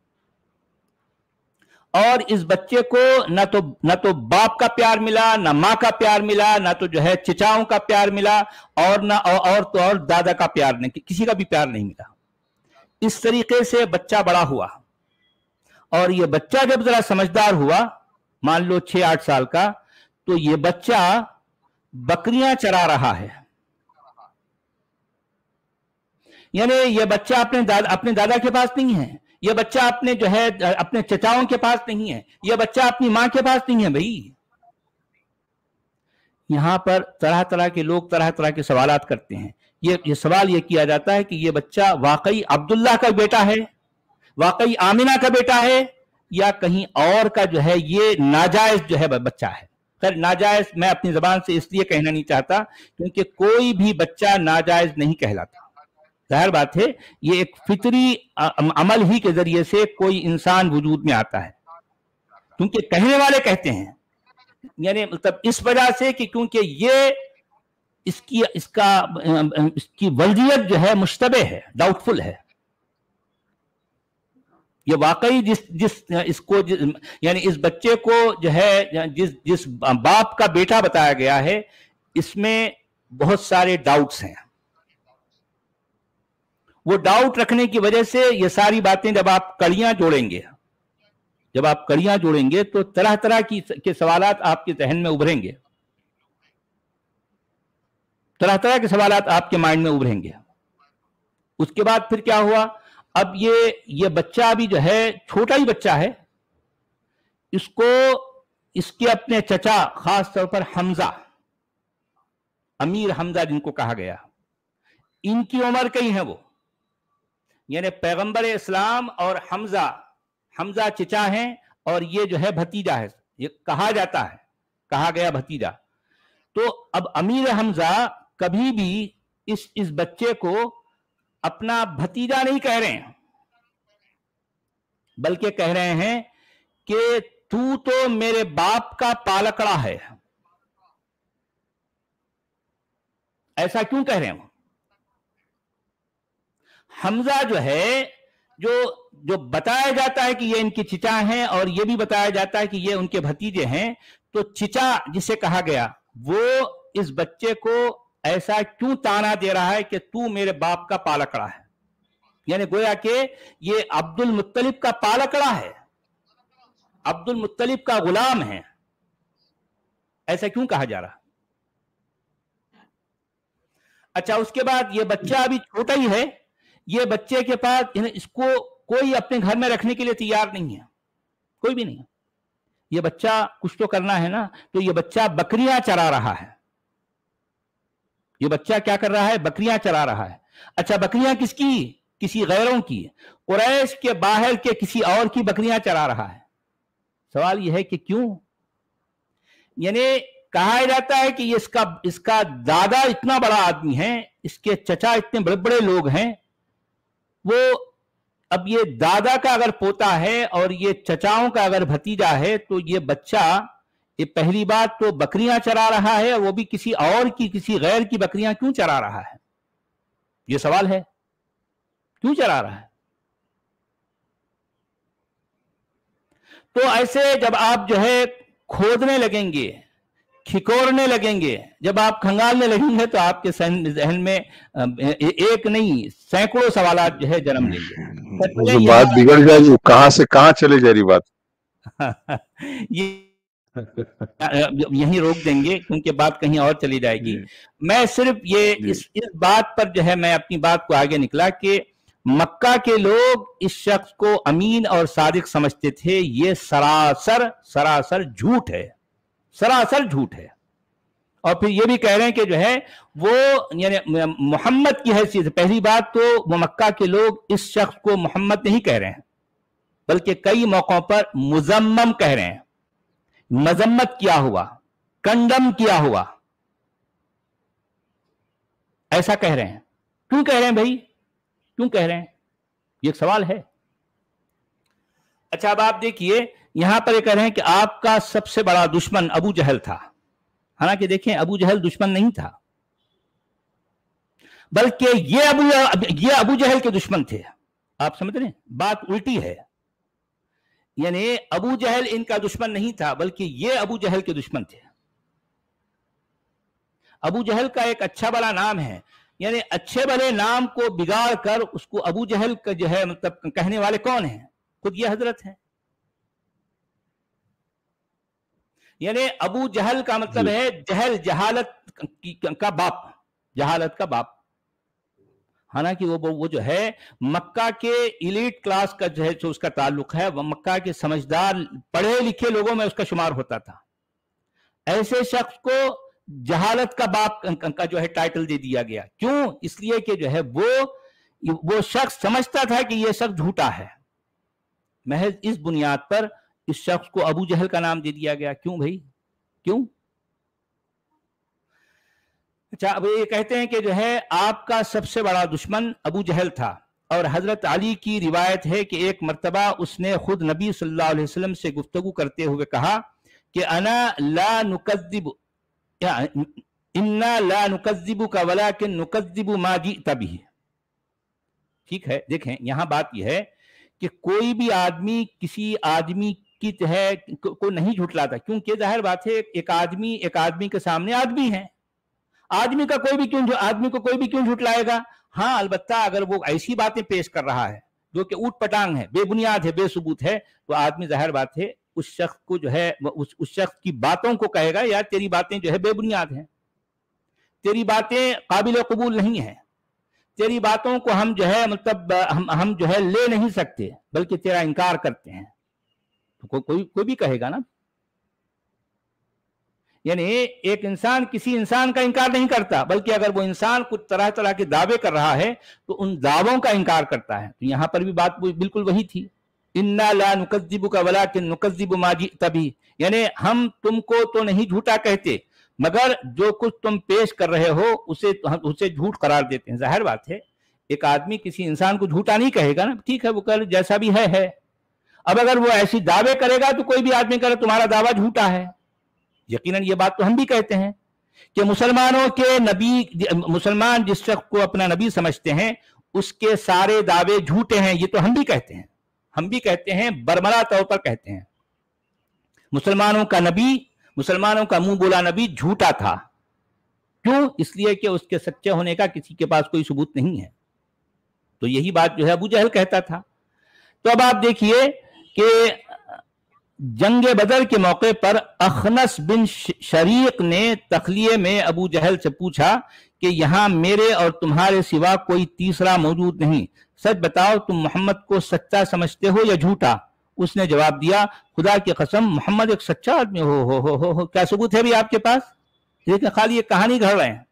B: और इस बच्चे को न तो बाप का प्यार मिला, ना माँ का प्यार मिला, ना तो जो है चिचाओं का प्यार मिला, और ना और दादा का प्यार नहीं, किसी का भी प्यार नहीं मिला। इस तरीके से बच्चा बड़ा हुआ और ये बच्चा जब जरा समझदार हुआ, मान लो 6-8 साल का, तो ये बच्चा बकरियां चरा रहा है। यानी ये बच्चा अपने दादा के पास नहीं है, ये बच्चा अपने जो है अपने चचाओं के पास नहीं है, ये बच्चा अपनी मां के पास नहीं है। भाई यहां पर तरह तरह के लोग तरह तरह के सवालात करते हैं। ये सवाल ये किया जाता है कि ये बच्चा वाकई अब्दुल्लाह का बेटा है, वाकई आमिना का बेटा है, या कहीं और का जो है ये नाजायज जो है बच्चा है। खैर नाजायज मैं अपनी जबान से इसलिए कहना नहीं चाहता क्योंकि कोई भी बच्चा नाजायज नहीं कहलाता। जाहिर बात है ये एक फितरी अमल ही के जरिए से कोई इंसान वजूद में आता है, क्योंकि कहने वाले कहते हैं, यानी मतलब इस वजह से कि क्योंकि ये इसकी वल्दियत जो है मुश्तबे है, डाउटफुल है। ये वाकई यानी इस बच्चे को जो है जिस बाप का बेटा बताया गया है, इसमें बहुत सारे डाउट्स हैं। वो डाउट रखने की वजह से ये सारी बातें जब आप कड़ियां जोड़ेंगे तो तरह तरह के सवालात आपके जहन में उभरेंगे, तरह तरह के सवालात आपके माइंड में उभरेंगे। उसके बाद फिर क्या हुआ? अब ये बच्चा अभी जो है छोटा ही बच्चा है, इसके अपने चचा, खास तौर पर हमजा, अमीर हमजा जिनको कहा गया, इनकी उम्र कई है वो, यानी पैगंबर इस्लाम और हमजा चचा हैं और ये जो है भतीजा है, ये कहा गया भतीजा। तो अब अमीर हमजा कभी भी इस बच्चे को अपना भतीजा नहीं कह रहे हैं, बल्कि कह रहे हैं कि तू तो मेरे बाप का पालकड़ा है। ऐसा क्यों कह रहे हैं? हमजा जो है, जो बताया जाता है कि ये इनके चिचा हैं और ये भी बताया जाता है कि ये उनके भतीजे हैं, तो चिचा जिसे कहा गया वो इस बच्चे को ऐसा क्यों ताना दे रहा है कि तू मेरे बाप का पालकड़ा है? यानी गोया कि ये अब्दुल मुत्तलिब का पालकड़ा है, अब्दुल मुत्तलिब का गुलाम है, ऐसा क्यों कहा जा रहा? अच्छा, उसके बाद ये बच्चा अभी छोटा ही है, ये बच्चे के पास इसको कोई अपने घर में रखने के लिए तैयार नहीं है, कोई भी नहीं। ये बच्चा कुछ तो करना है ना, तो ये बच्चा बकरियां चरा रहा है। ये बच्चा क्या कर रहा है? बकरियां चरा रहा है। अच्छा, बकरियां किसकी? किसी गैरों की, कुरैश के बाहर के किसी और की बकरियां चरा रहा है। सवाल यह है कि क्यों? यानी कहा जाता है कि इसका दादा इतना बड़ा आदमी है, इसके चचा इतने बड़े बड़े लोग हैं, वो अब ये दादा का अगर पोता है और ये चचाओं का अगर भतीजा है, तो ये बच्चा, ये पहली बात तो बकरियां चरा रहा है, और वो भी किसी और की, किसी गैर की बकरियां क्यों चरा रहा है? ये सवाल है, क्यों चरा रहा है? तो ऐसे जब आप जो है खोदने लगेंगे, खिकोरने लगेंगे, जब आप खंगालने लगेंगे, तो आपके जहन में एक नहीं सैकड़ों सवालात जो है जन्म लेंगे।
A: बात बिगड़ जाएगी, कहां से कहां चले जा रही बात।
B: ये یہیں روک دیں گے کیونکہ بات کہیں اور چلی جائے گی. میں صرف یہ اس بات پر جو ہے میں اپنی بات کو آگے نکلا کہ مکہ کے لوگ اس شخص کو امین اور صادق سمجھتے تھے. یہ سراسر جھوٹ ہے، سراسر جھوٹ ہے. اور پھر یہ بھی کہہ رہے ہیں کہ جو ہے وہ یعنی محمد کی حیثیت، پہلی بات تو وہ مکہ کے لوگ اس شخص کو محمد نہیں کہہ رہے ہیں بلکہ کئی موقعوں پر مذمم کہہ رہے ہیں. مذمت کیا ہوا، کنڈم کیا ہوا، ایسا کہہ رہے ہیں. کیوں کہہ رہے ہیں بھائی، کیوں کہہ رہے ہیں؟ یہ ایک سوال ہے. اچھا اب آپ دیکھیے یہاں پر یہ کہہ رہے ہیں کہ آپ کا سب سے بڑا دشمن ابو جہل تھا. حالانکہ دیکھیں ابو جہل دشمن نہیں تھا بلکہ یہ ابو جہل کے دشمن تھے. آپ سمجھ رہے ہیں بات الٹی ہے. یعنی ابو جہل ان کا دشمن نہیں تھا بلکہ یہ ابو جہل کے دشمن تھے. ابو جہل کا ایک اچھا بڑا نام ہے، یعنی اچھے بڑے نام کو بگاڑ کر اس کو ابو جہل کا جو ہے مطلب کہنے والے کون ہیں؟ خود یہ حضرت ہیں. یعنی ابو جہل کا مطلب ہے جہل، جہالت کا باپ، جہالت کا باپ. حالانکہ وہ جو ہے مکہ کے ایلیٹ کلاس کا جو ہے جو اس کا تعلق ہے، وہ مکہ کے سمجھدار پڑھے لکھے لوگوں میں اس کا شمار ہوتا تھا. ایسے شخص کو جہالت کا باپ کا جو ہے ٹائٹل دے دیا گیا. کیوں؟ اس لیے کہ جو ہے وہ شخص سمجھتا تھا کہ یہ شخص جھوٹا ہے. محض اس بنیاد پر اس شخص کو ابو جہل کا نام دے دیا گیا. کیوں بھائی، کیوں؟ اچھا اب یہ کہتے ہیں کہ جو ہے آپ کا سب سے بڑا دشمن ابو جہل تھا. اور حضرت علی کی روایت ہے کہ ایک مرتبہ اس نے خود نبی صلی اللہ علیہ وسلم سے گفتگو کرتے ہوئے کہا کہ انا لا نکذب انا لا نکذبک ولکن نکذب ما جئت به. ٹھیک ہے، دیکھیں یہاں بات یہ ہے کہ کوئی بھی آدمی کسی آدمی کی کو نہیں جھٹلاتا، کیونکہ ظاہر بات ہے ایک آدمی کے سامنے آدمی ہے. آدمی کو کوئی بھی کیوں جھٹلائے گا؟ ہاں البتہ اگر وہ ایسی باتیں پیش کر رہا ہے جو کہ اوٹ پٹانگ ہے، بے بنیاد ہے، بے ثبوت ہے، تو آدمی ظاہر بات ہے اس شخص کو جو ہے اس شخص کی باتوں کو کہے گا یار تیری باتیں جو ہے بے بنیاد ہیں، تیری باتیں قابل قبول نہیں ہیں، تیری باتوں کو ہم جو ہے مطلب ہم جو ہے لے نہیں سکتے بلکہ تیرا انکار کرتے ہیں. تو کوئی بھی کہے گا نا. یعنی ایک انسان کسی انسان کا انکار نہیں کرتا بلکہ اگر وہ انسان کچھ طرح طرح کے دعوے کر رہا ہے تو ان دعووں کا انکار کرتا ہے. تو یہاں پر بھی بات بالکل وہی تھی. انا لا نکذبک ولکن نکذب ما جئت به. یعنی ہم تم کو تو نہیں جھوٹا کہتے مگر جو کچھ تم پیش کر رہے ہو اسے جھوٹ قرار دیتے ہیں. ظاہر بات ہے ایک آدمی کسی انسان کو جھوٹا نہیں کہے گا نا. ٹھیک ہے وہ کہے جیسا بھی ہے. اب اگر وہ ایسی دعوے کرے گا تو کوئی بھی آدمی کرے تمہارا دعویٰ جھوٹا ہے. یقیناً یہ بات تو ہم بھی کہتے ہیں کہ مسلمانوں کے نبی، مسلمان جس شخص کو اپنا نبی سمجھتے ہیں اس کے سارے دعوے جھوٹے ہیں. یہ تو ہم بھی کہتے ہیں برملا طور پر کہتے ہیں مسلمانوں کا نبی، مسلمانوں کا منہ بولا نبی جھوٹا تھا. کیوں؟ اس لیے کہ اس کے سچے ہونے کا کسی کے پاس کوئی ثبوت نہیں ہے. تو یہی بات جو ہے ابو جہل کہتا تھا. تو اب آپ دیکھیے کہ جنگ بدر کے موقع پر اخنس بن شریق نے تخلیے میں ابو جہل سے پوچھا کہ یہاں میرے اور تمہارے سوا کوئی تیسرا موجود نہیں، سچ بتاؤ تم محمد کو سچا سمجھتے ہو یا جھوٹا؟ اس نے جواب دیا خدا کی قسم محمد ایک سچا آدمی ہو. کیا ثبوت ہے بھی آپ کے پاس؟ لیکن خالی یہ کہانی گھڑ رہے ہیں،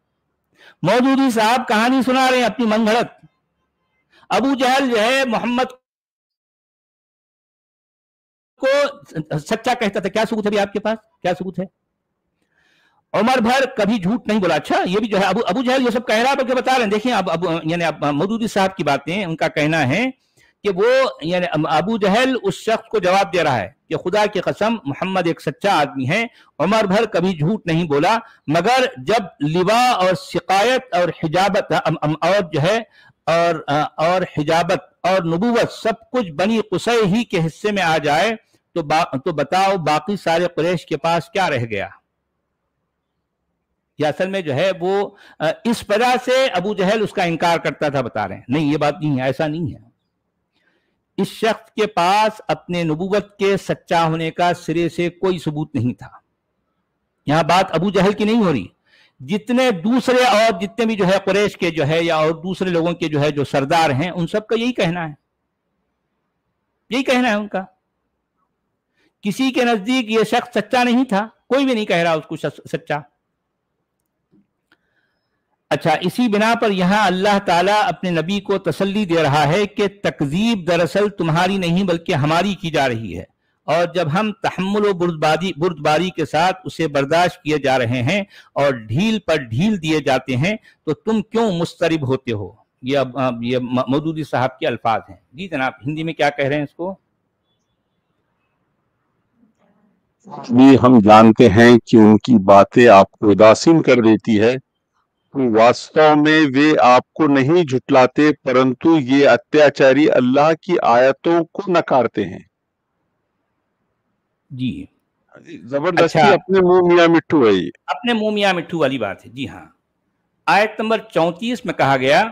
B: مودودی صاحب کہانی سنا رہے ہیں اپنی من گھڑت. ابو جہل جو ہے محمد کو سچا کہتا تھا. کیا ثبوت ہے بھی آپ کے پاس؟ کیا ثبوت ہے؟ عمر بھر کبھی جھوٹ نہیں بولا. اچھا یہ بھی جو ہے ابو جہل یہ سب کہہ رہا بلکہ بتا رہے ہیں. دیکھیں یعنی مودودی صاحب کی باتیں، ان کا کہنا ہے کہ وہ یعنی ابو جہل اس شخص کو جواب دے رہا ہے کہ خدا کی قسم محمد ایک سچا آدمی ہے، عمر بھر کبھی جھوٹ نہیں بولا، مگر جب لواء اور سقایت اور حجابت اور جو ہے اور حجابت اور نبوت سب کچھ بنی قصی ہی کے حصے میں آ جائے تو بتاؤ باقی سارے قریش کے پاس کیا رہ گیا؟ یا اصل میں جو ہے وہ اس وجہ سے ابو جہل اس کا انکار کرتا تھا. بتا رہے ہیں نہیں یہ بات نہیں ہے، ایسا نہیں ہے. اس شخص کے پاس اپنے نبوت کے سچا ہونے کا سرے سے کوئی ثبوت نہیں تھا. یہاں بات ابو جہل کی نہیں ہو رہی. جتنے دوسرے اور جتنے بھی جو ہے قریش کے جو ہے یا اور دوسرے لوگوں کے جو ہے جو سردار ہیں ان سب کا یہی کہنا ہے, یہی کہنا ہے ان کا. کسی کے نزدیک یہ شخص سچا نہیں تھا, کوئی بھی نہیں کہہ رہا اس کو سچا. اچھا, اسی بنا پر یہاں اللہ تعالیٰ اپنے نبی کو تسلی دے رہا ہے کہ تکذیب دراصل تمہاری نہیں بلکہ ہماری کی جا رہی ہے, اور جب ہم تحمل و بردباری کے ساتھ اسے برداشت کیے جا رہے ہیں اور ڈھیل پر ڈھیل دیے جاتے ہیں تو تم کیوں مضطرب ہوتے ہو. یہ مودودی صاحب کے الفاظ ہیں. جی جناب, ہندی میں کیا کہہ رہے ہیں اس کو؟
A: بھی ہم جانتے ہیں کہ ان کی باتیں آپ کو اداسین کر دیتی ہے. واستو میں وہ آپ کو نہیں جھٹلاتے پرنتو یہ اتیاچاری اللہ کی آیتوں کو نکارتے ہیں.
B: جی
A: زبردستی
B: اچھا,
A: اپنے منہ میاں مٹھو ہے یہ.
B: اپنے منہ میاں مٹھو والی بات ہے. جی ہاں, آیت نمبر 34 میں کہا گیا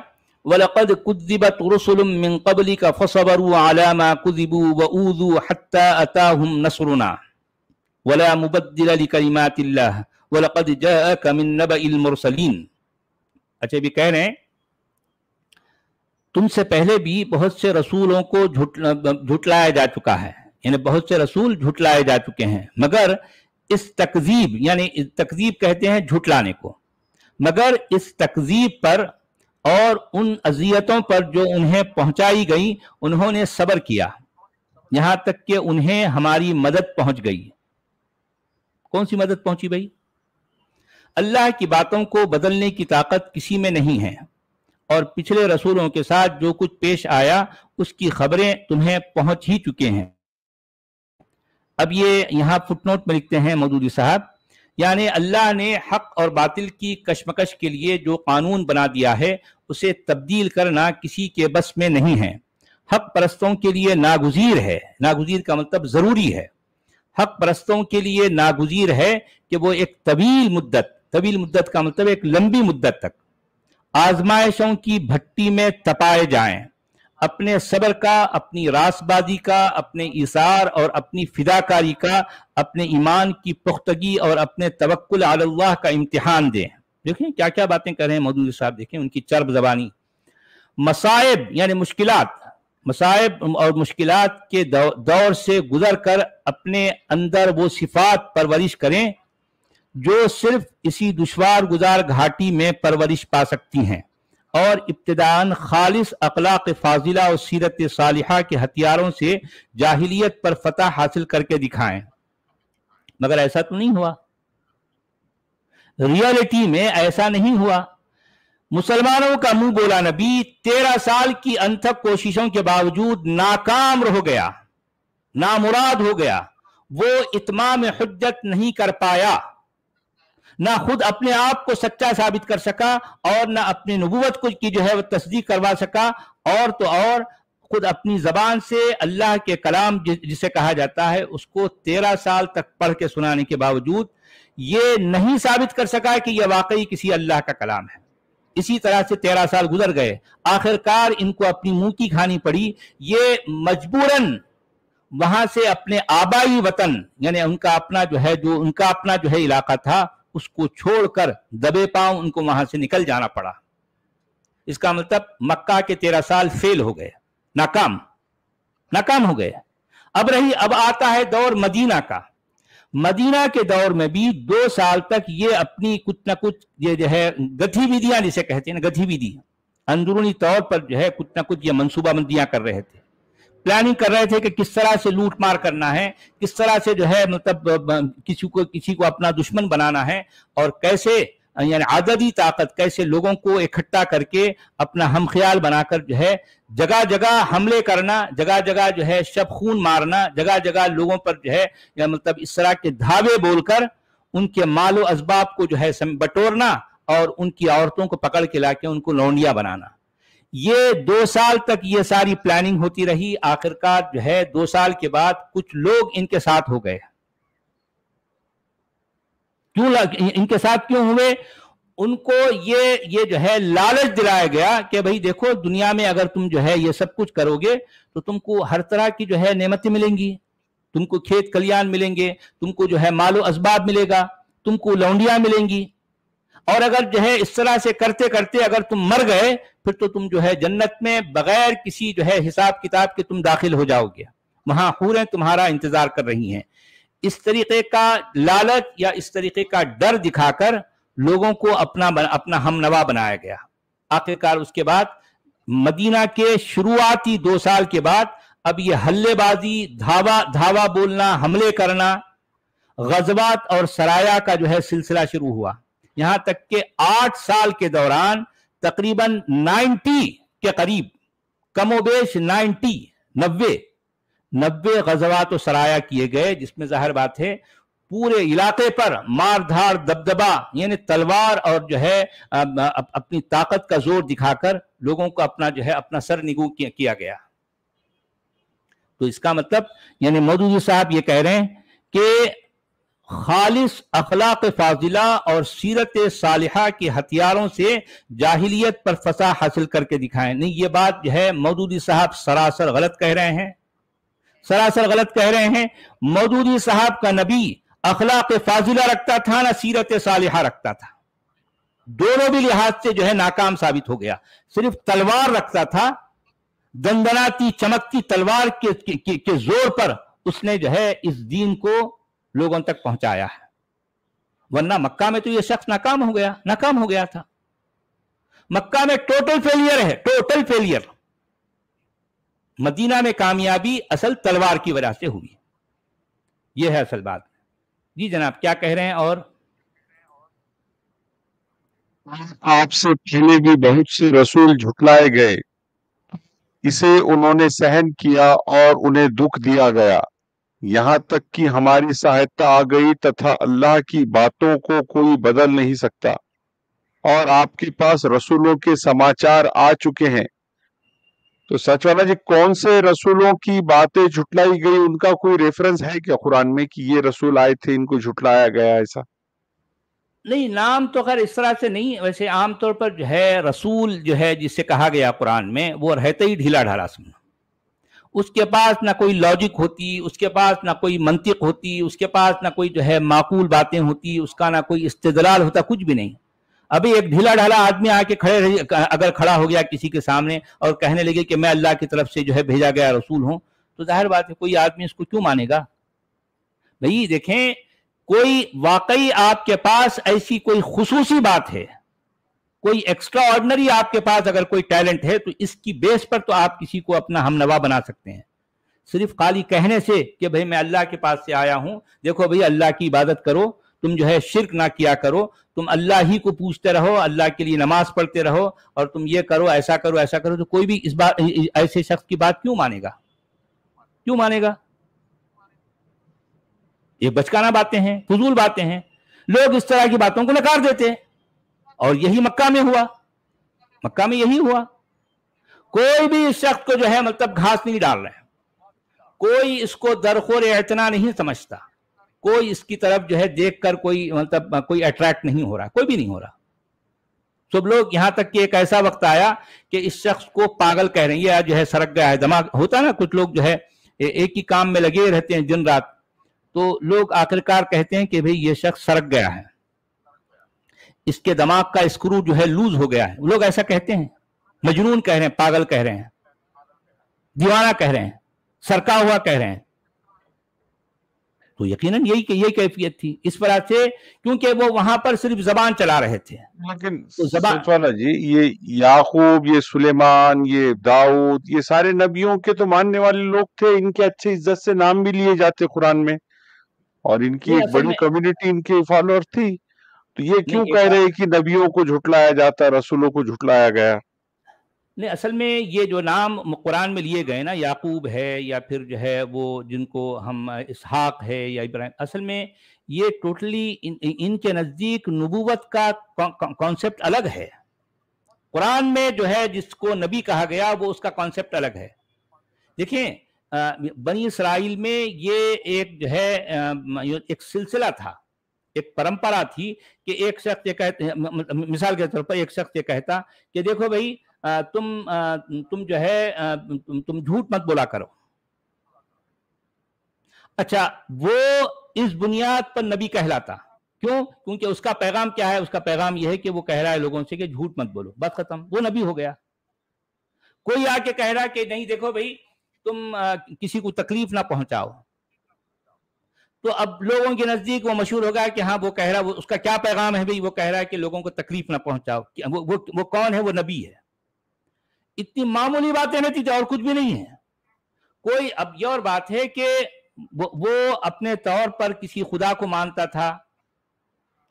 B: وَلَقَدْ كُذِّبَتْ رُسُلٌ مِّن قَبْلِكَ فَصَبَرُوا عَلَى مَا كُذِّبُوا وَأُوذُوا حَتَّى أَتَاهُمْ نَصْرُنَا وَلَا مُبَدِّلَ لِكَلِمَاتِ اللَّهِ وَلَقَدْ جَاءَكَ مِن نَّبَإِ الْمُرْسَلِينَ. اچھا, بھی کہہ رہے ہیں تم سے پہلے بھی بہت سے رسولوں کو جھٹلایا جا چکا ہے, یعنی بہت سے رسول جھٹلائے جا چکے ہیں, مگر اس تکذیب, یعنی تکذیب کہتے ہیں جھٹلانے کو, مگر اس تکذیب پر اور ان اذیتوں پر جو انہیں پہنچائی گئی انہوں نے صبر کیا یہاں تک کہ انہیں ہماری مدد پہنچ گئی. کون سی مدد پہنچی بھائی؟ اللہ کی باتوں کو بدلنے کی طاقت کسی میں نہیں ہے, اور پچھلے رسولوں کے ساتھ جو کچھ پیش آیا اس کی خبریں تمہیں پہنچ ہی چکے ہیں. اب یہ یہاں فٹ نوٹ میں لکھتے ہیں مودودی صاحب, یعنی اللہ نے حق اور باطل کی کشمکش کے لیے جو قانون بنا دیا ہے اسے تبدیل کرنا کسی کے بس میں نہیں ہے. حق پرستوں کے لیے ناگزیر ہے, ناگزیر کا مطلب ضروری ہے, حق پرستوں کے لیے ناگزیر ہے کہ وہ ایک طویل مدت کا مطلب ایک لمبی مدت تک آزمائشوں کی بھٹی میں تپائے جائیں, اپنے صبر کا, اپنی راست بازی کا, اپنے ایثار اور اپنی فداکاری کا, اپنے ایمان کی پختگی اور اپنے توکل علی اللہ کا امتحان دیں. دیکھیں کیا کیا باتیں کر رہے ہیں مودودی صاحب, دیکھیں ان کی چرب زبانی. مصائب یعنی مصائب اور مشکلات کے دور سے گزر کر اپنے اندر وہ صفات پرورش کریں جو صرف اسی دشوار گزار گھاٹی میں پرورش پا سکتی ہیں, اور ابتداً خالص اخلاق فاضلہ اور سیرت صالحہ کے ہتھیاروں سے جاہلیت پر فتح حاصل کر کے دکھائیں. مگر ایسا تو نہیں ہوا, ریئلٹی میں ایسا نہیں ہوا. مسلمانوں کا منہ بولا نبی 13 سال کی انتھک کوششوں کے باوجود ناکام رہ گیا, نامراد ہو گیا. وہ اتمام حجت نہیں کر پایا, نہ خود اپنے آپ کو سچا ثابت کر سکا اور نہ اپنی نبوت کو کی جو ہے وہ تصدیق کروا سکا, اور تو اور خود اپنی زبان سے اللہ کے کلام جسے کہا جاتا ہے اس کو 13 سال تک پڑھ کے سنانے کے باوجود یہ نہیں ثابت کر سکا کہ یہ واقعی کسی اللہ کا کلام ہے. اسی طرح سے 13 سال گزر گئے, آخرکار ان کو اپنی منہ کی کھانی پڑی. یہ مجبوراً وہاں سے اپنے آبائی وطن یعنی ان کا اپنا جو ہے علاقہ تھا اس کو چھوڑ کر دبے پاؤں ان کو وہاں سے نکل جانا پڑا. اس کا مطلب مکہ کے 13 سال فیل ہو گئے, ناکام ہو گئے. اب آتا ہے دور مدینہ کا. مدینہ کے دور میں بھی 2 سال تک یہ اپنی کچھ نہ کچھ یہ جو ہے گتھی ودیاں جسے کہتے ہیں نا, گتھی ودی اندرونی طور پر جو ہے کچھ نہ کچھ یہ منصوبہ بندیاں کر رہے تھے, پلاننگ کر رہے تھے کہ کس طرح سے لوٹ مار کرنا ہے, کس طرح سے جو ہے مطلب کسی کو اپنا دشمن بنانا ہے, اور کیسے یعنی عددی طاقت کیسے لوگوں کو اکٹھا کر کے اپنا ہم خیال بنا کر جو ہے جگہ جگہ حملے کرنا, جگہ جگہ جو ہے شب خون مارنا, جگہ جگہ لوگوں پر جو ہے یا مطلب اس طرح کے دھاوے بول کر ان کے مال و اسباب کو جو ہے بٹورنا اور ان کی عورتوں کو پکڑ کے لا کے ان کو لونڈیا بنانا. یہ 2 سال تک یہ ساری پلاننگ ہوتی رہی. آخرکار جو ہے 2 سال کے بعد کچھ لوگ ان کے ساتھ ہو گئے. ان کے ساتھ کیوں ہوئے؟ ان کو یہ جو ہے لالچ دلایا گیا کہ بھئی دیکھو دنیا میں اگر تم جو ہے یہ سب کچھ کرو گے تو تم کو ہر طرح کی جو ہے نعمتیں ملیں گی، تم کو کھیت کلیان ملیں گے، تم کو جو ہے مال و اسباب ملے گا، تم کو لونڈیاں ملیں گی، اور اگر جو ہے اس طرح سے کرتے کرتے اگر تم مر گئے پھر تو تم جو ہے جنت میں بغیر کسی جو ہے حساب کتاب کے تم داخل ہو جاؤ گے، وہاں حوریں تمہارا انتظار کر رہی ہیں۔ اس طریقے کا لالچ یا اس طریقے کا ڈر دکھا کر لوگوں کو اپنا ہم نوا بنایا گیا۔ آخرکار اس کے بعد مدینہ کے شروعاتی 2 سال کے بعد اب یہ ہلے بازی، دھاوا بولنا، حملے کرنا، غزوات اور سرایا کا جو ہے سلسلہ شروع ہوا، یہاں تک کہ 8 سال کے دوران تقریباً 90 کے قریب، کم و بیش 90 غزوات و سرایا کیے گئے، جس میں ظاہر بات ہے پورے علاقے پر مار دھاڑ دبدبا، یعنی تلوار اور جو ہے اپنی طاقت کا زور دکھا کر لوگوں کو اپنا سر نگو کیا گیا۔ تو اس کا مطلب یعنی مودودی صاحب یہ کہہ رہے ہیں کہ خالص اخلاق فاضلہ اور سیرت صالحہ کے ہتھیاروں سے جاہلیت پر فتح حاصل کر کے دکھائیں۔ نہیں، یہ بات جو ہے مودودی صاحب سراسر غلط کہہ رہے ہیں، سراسر غلط کہہ رہے ہیں۔ مودودی صاحب کا نبی اخلاق فاضلہ رکھتا تھا، نہ سیرت صالحہ رکھتا تھا، دونوں بھی لحاظ سے جو ہے ناکام ثابت ہو گیا۔ صرف تلوار رکھتا تھا، دندناتی چمکتی تلوار کے زور پر اس نے جو ہے اس دین کو لوگوں تک پہنچایا ہے، ورنہ مکہ میں تو یہ شخص ناکام ہو گیا تھا۔ مکہ میں ٹوٹل فیلئر ہے، ٹوٹل فیلئر۔ مدینہ میں کامیابی اصل تلوار کی وجہ سے ہوئی، یہ ہے اصل بات۔ جی جناب کیا کہہ رہے ہیں؟ اور
A: آپ سے پہلے بھی بہت سے رسول جھٹلائے گئے، اسے انہوں نے سہن کیا اور انہیں دکھ دیا گیا، یہاں تک کہ ہماری سہایتا آ گئی تتھا اللہ کی باتوں کو کوئی بدل نہیں سکتا، اور آپ کے پاس رسولوں کے سماچار آ چکے ہیں۔ تو سچ والا جی، کون سے رسولوں کی باتیں جھٹلائی گئی؟ ان کا کوئی ریفرنس ہے کیا قرآن میں کہ یہ رسول آئے تھے ان کو جھٹلایا گیا ایسا؟
B: نہیں، نام تو خیر اس طرح سے نہیں، ویسے عام طور پر جو ہے رسول جو ہے جس سے کہا گیا قرآن میں، وہ رہتا ہی ڈھیلا ڈھالا سمجھو، اس کے پاس نہ کوئی لاجک ہوتی، اس کے پاس نہ کوئی منطق ہوتی، اس کے پاس نہ کوئی جو ہے معقول باتیں ہوتی، اس کا نہ کوئی استدلال ہوتا، کچھ بھی نہیں۔ ابھی ایک ڈھیلا ڈھالا آدمی آ کے اگر کھڑا ہو گیا کسی کے سامنے اور کہنے لگے کہ میں اللہ کی طرف سے جو ہے بھیجا گیا رسول ہوں، تو ظاہر بات ہے کوئی آدمی اس کو کیوں مانے گا؟ بھئی دیکھیں، کوئی واقعی آپ کے پاس ایسی کوئی خصوصی بات ہے، کوئی ایکسٹرا آرڈنری آپ کے پاس اگر کوئی ٹیلنٹ ہے، تو اس کی بیس پر تو آپ کسی کو اپنا ہم نوا بنا سکتے ہیں۔ صرف خالی کہنے سے کہ بھئی میں اللہ کے پاس سے آیا ہوں، دیکھو بھئی اللہ کی عبادت کرو، تم جو ہے شرک نہ کیا کرو، تم اللہ ہی کو پوچھتے رہو، اللہ کے لیے نماز پڑھتے رہو، اور تم یہ کرو، ایسا کرو، ایسا کرو، تو کوئی بھی اس بات ایسے شخص کی بات کیوں مانے گا؟ کیوں مانے گا؟ یہ بچکانہ باتیں ہیں، فضول باتیں ہیں، لوگ اس طرح کی باتوں کو نکار دیتے ہیں، اور یہی مکہ میں ہوا، مکہ میں یہی ہوا۔ کوئی بھی اس شخص کو جو ہے مطلب گھاس نہیں ڈال رہے، کوئی اس کو درخور اعتنا نہیں سمجھتا، کوئی اس کی طرف جو ہے دیکھ کر کوئی مطلب کوئی اٹریکٹ نہیں ہو رہا، کوئی بھی نہیں ہو رہا۔ سب لوگ یہاں تک کہ ایک ایسا وقت آیا کہ اس شخص کو پاگل کہہ رہے ہیں، یہ جو ہے سرک گیا ہے، دماغ ہوتا ہے نا، کچھ لوگ جو ہے ایک ہی کام میں لگے رہتے ہیں دن رات، تو لوگ آخرکار کہتے ہیں کہ بھئی یہ شخص سرک گیا ہے، اس کے دماغ کا اسکرو جو ہے لوز ہو گیا ہے۔ لوگ ایسا کہتے ہیں، مجنون کہہ رہے ہیں، پاگل کہہ رہے ہیں، دیوانہ کہہ رہے ہیں، سرکا ہوا کہہ رہے ہیں۔ تو یقیناً یہی کیفیت تھی اس طرح سے، کیونکہ وہ وہاں پر صرف زبان چلا رہے تھے۔
A: لیکن سچ والا جی، یہ یعقوب، یہ سلیمان، یہ داؤد، یہ سارے نبیوں کے تو ماننے والے لوگ تھے، ان کے اچھے عزت سے نام بھی لیے جاتے قرآن میں، اور ان کی ایک بڑی کمیونٹی ان کے فالوور تھی، تو یہ کیوں کہہ رہے کہ نبیوں کو جھٹلایا جاتا، رسولوں کو جھٹلایا گیا؟
B: نہیں، اصل میں یہ جو نام قرآن میں لیے گئے نا، یعقوب ہے یا پھر جو ہے وہ جن کو ہم اسحاق ہے یا ابراہیم، اصل میں یہ ٹوٹلی ان کے نزدیک نبوت کا کانسیپٹ الگ ہے۔ قرآن میں جو ہے جس کو نبی کہا گیا وہ اس کا کانسیپٹ الگ ہے۔ دیکھیں، بنی اسرائیل میں یہ ایک جو ہے ایک سلسلہ تھا، ایک परंपरा थी कि एक शख्स ये कहते, मिसाल के तौर पर एक शख्स ये कहता कि देखो भाई तुम जो है तुम झूठ मत बोला करो। अच्छा, वो इस बुनियाद पर नबी कहलाता, क्यों? क्योंकि उसका पैगाम क्या है? उसका पैगाम यह है कि वो कह रहा है लोगों से कि झूठ मत बोलो, बस खत्म, वो नबी हो गया। कोई आके कह रहा है कि नहीं देखो भाई तुम किसी को तकलीफ ना पहुंचाओ, तो अब लोगों के नजदीक वो मशहूर होगा कि हाँ वो कह रहा है, वो उसका क्या पैगाम है भाई? वो कह रहा है कि लोगों को तकलीफ ना पहुंचाओ। वो कौन है? वो नबी है। इतनी मामूली बातें नहीं थी और कुछ भी नहीं है कोई। अब ये और बात है कि वो अपने तौर पर किसी खुदा को मानता था,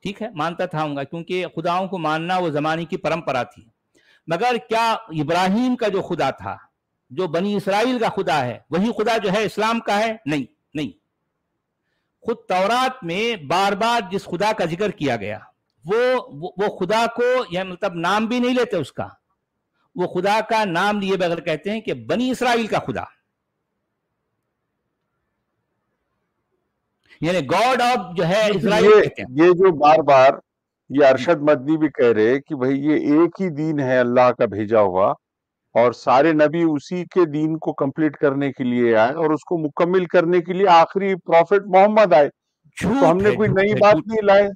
B: ठीक है, मानता था होगा, क्योंकि खुदाओं को मानना वो जमाने की परंपरा थी। मगर क्या इब्राहिम का जो खुदा था, जो बनी इसराइल का खुदा है, वही खुदा जो है इस्लाम का है? नहीं, नहीं। खुद तौरात में बार बार जिस खुदा का जिक्र किया गया, वो खुदा को, यह मतलब नाम भी नहीं लेते उसका, वो खुदा का नाम लिए बगैर कहते हैं कि बनी इसराइल का खुदा, यानी गॉड ऑफ जो है इसराइल कहते हैं।
A: ये जो बार बार ये अरशद मदनी भी कह रहे कि भाई ये एक ही दीन है अल्लाह का भेजा हुआ, और सारे नबी उसी के दीन को कंप्लीट करने के लिए आए, और उसको मुकम्मिल करने के लिए आखिरी प्रॉफिट मोहम्मद आए, तो हमने कोई नई बात नहीं लाए।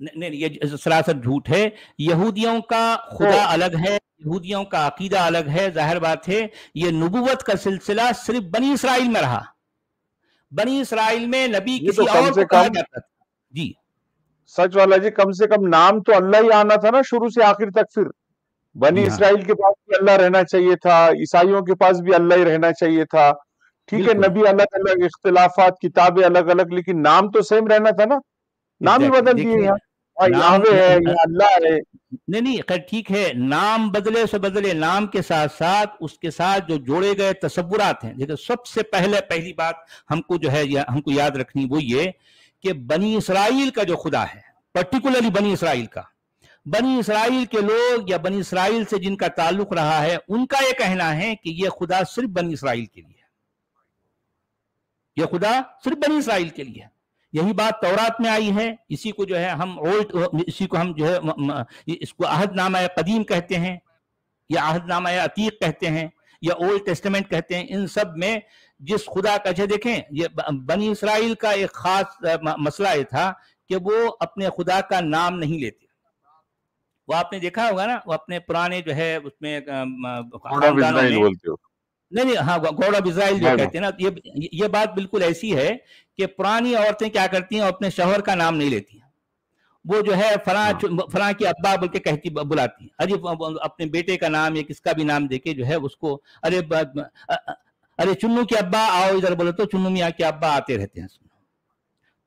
B: नहीं, ये सरासर झूठ है। यहूदियों का खुदा अलग है, यहूदियों का अकीदा अलग है। जाहिर बात है ये नबूवत का सिलसिला सिर्फ बनी इसराइल में रहा। बनी इसराइल में नबी किसी और को कहा जाता था। जी
A: सच वाला जी, कम से कम नाम तो अल्लाह ही आना था ना शुरू से आखिर तक। फिर बनी इसराइल के पास भी अल्लाह रहना चाहिए था, ईसाइयों के पास भी अल्लाह ही रहना चाहिए था। ठीक है, नबी अलग अलग, इख्तिलाफात, किताबें अलग अलग, लेकिन नाम तो सेम रहना था ना। नाम ही बदल दिए यहाँ, याहवे है, यहाँ अल्लाह है।
B: नहीं, खैर ठीक है, नाम बदले से बदले, नाम के साथ साथ उसके साथ जो जोड़े गए तसव्वुरात हैं। देखो सबसे पहली बात हमको जो है हमको याद रखनी वो ये कि बनी इसराइल का जो खुदा है, पर्टिकुलरली बनी इसराइल का, बनी इसराइल के लोग या बनी इसराइल से जिनका ताल्लुक रहा है, उनका ये कहना है कि ये खुदा सिर्फ बनी इसराइल के लिए, ये खुदा सिर्फ बनी इसराइल के लिए। यही बात तौरात में आई है। इसी को जो है इसी को हम जो है इसको अहदनामा कदीम कहते हैं, या अहदनामा अतीक कहते हैं, या ओल्ड टेस्टामेंट कहते हैं। इन सब में जिस खुदा का, देखें ये बनी इसराइल का एक खास मसला ये था कि वो अपने खुदा का नाम नहीं लेते। वो आपने देखा होगा ना, वो अपने पुराने जो है उसमें
A: बोलते हो,
B: नहीं, हाँ, गॉड ऑफ इजराइल जो कहते हैं ना, ये बात बिल्कुल ऐसी है कि पुरानी औरतें क्या करती हैं, अपने शौहर का नाम नहीं लेती हैं। वो जो है फलां की अब्बा बोल के कहती, बुलाती, अरे अपने बेटे का नाम या किसका भी नाम देके जो है उसको, अरे चुन्नू के अब्बा आओ इधर, बोले तो चुन्नू मियाँ के अब्बा आते रहते हैं।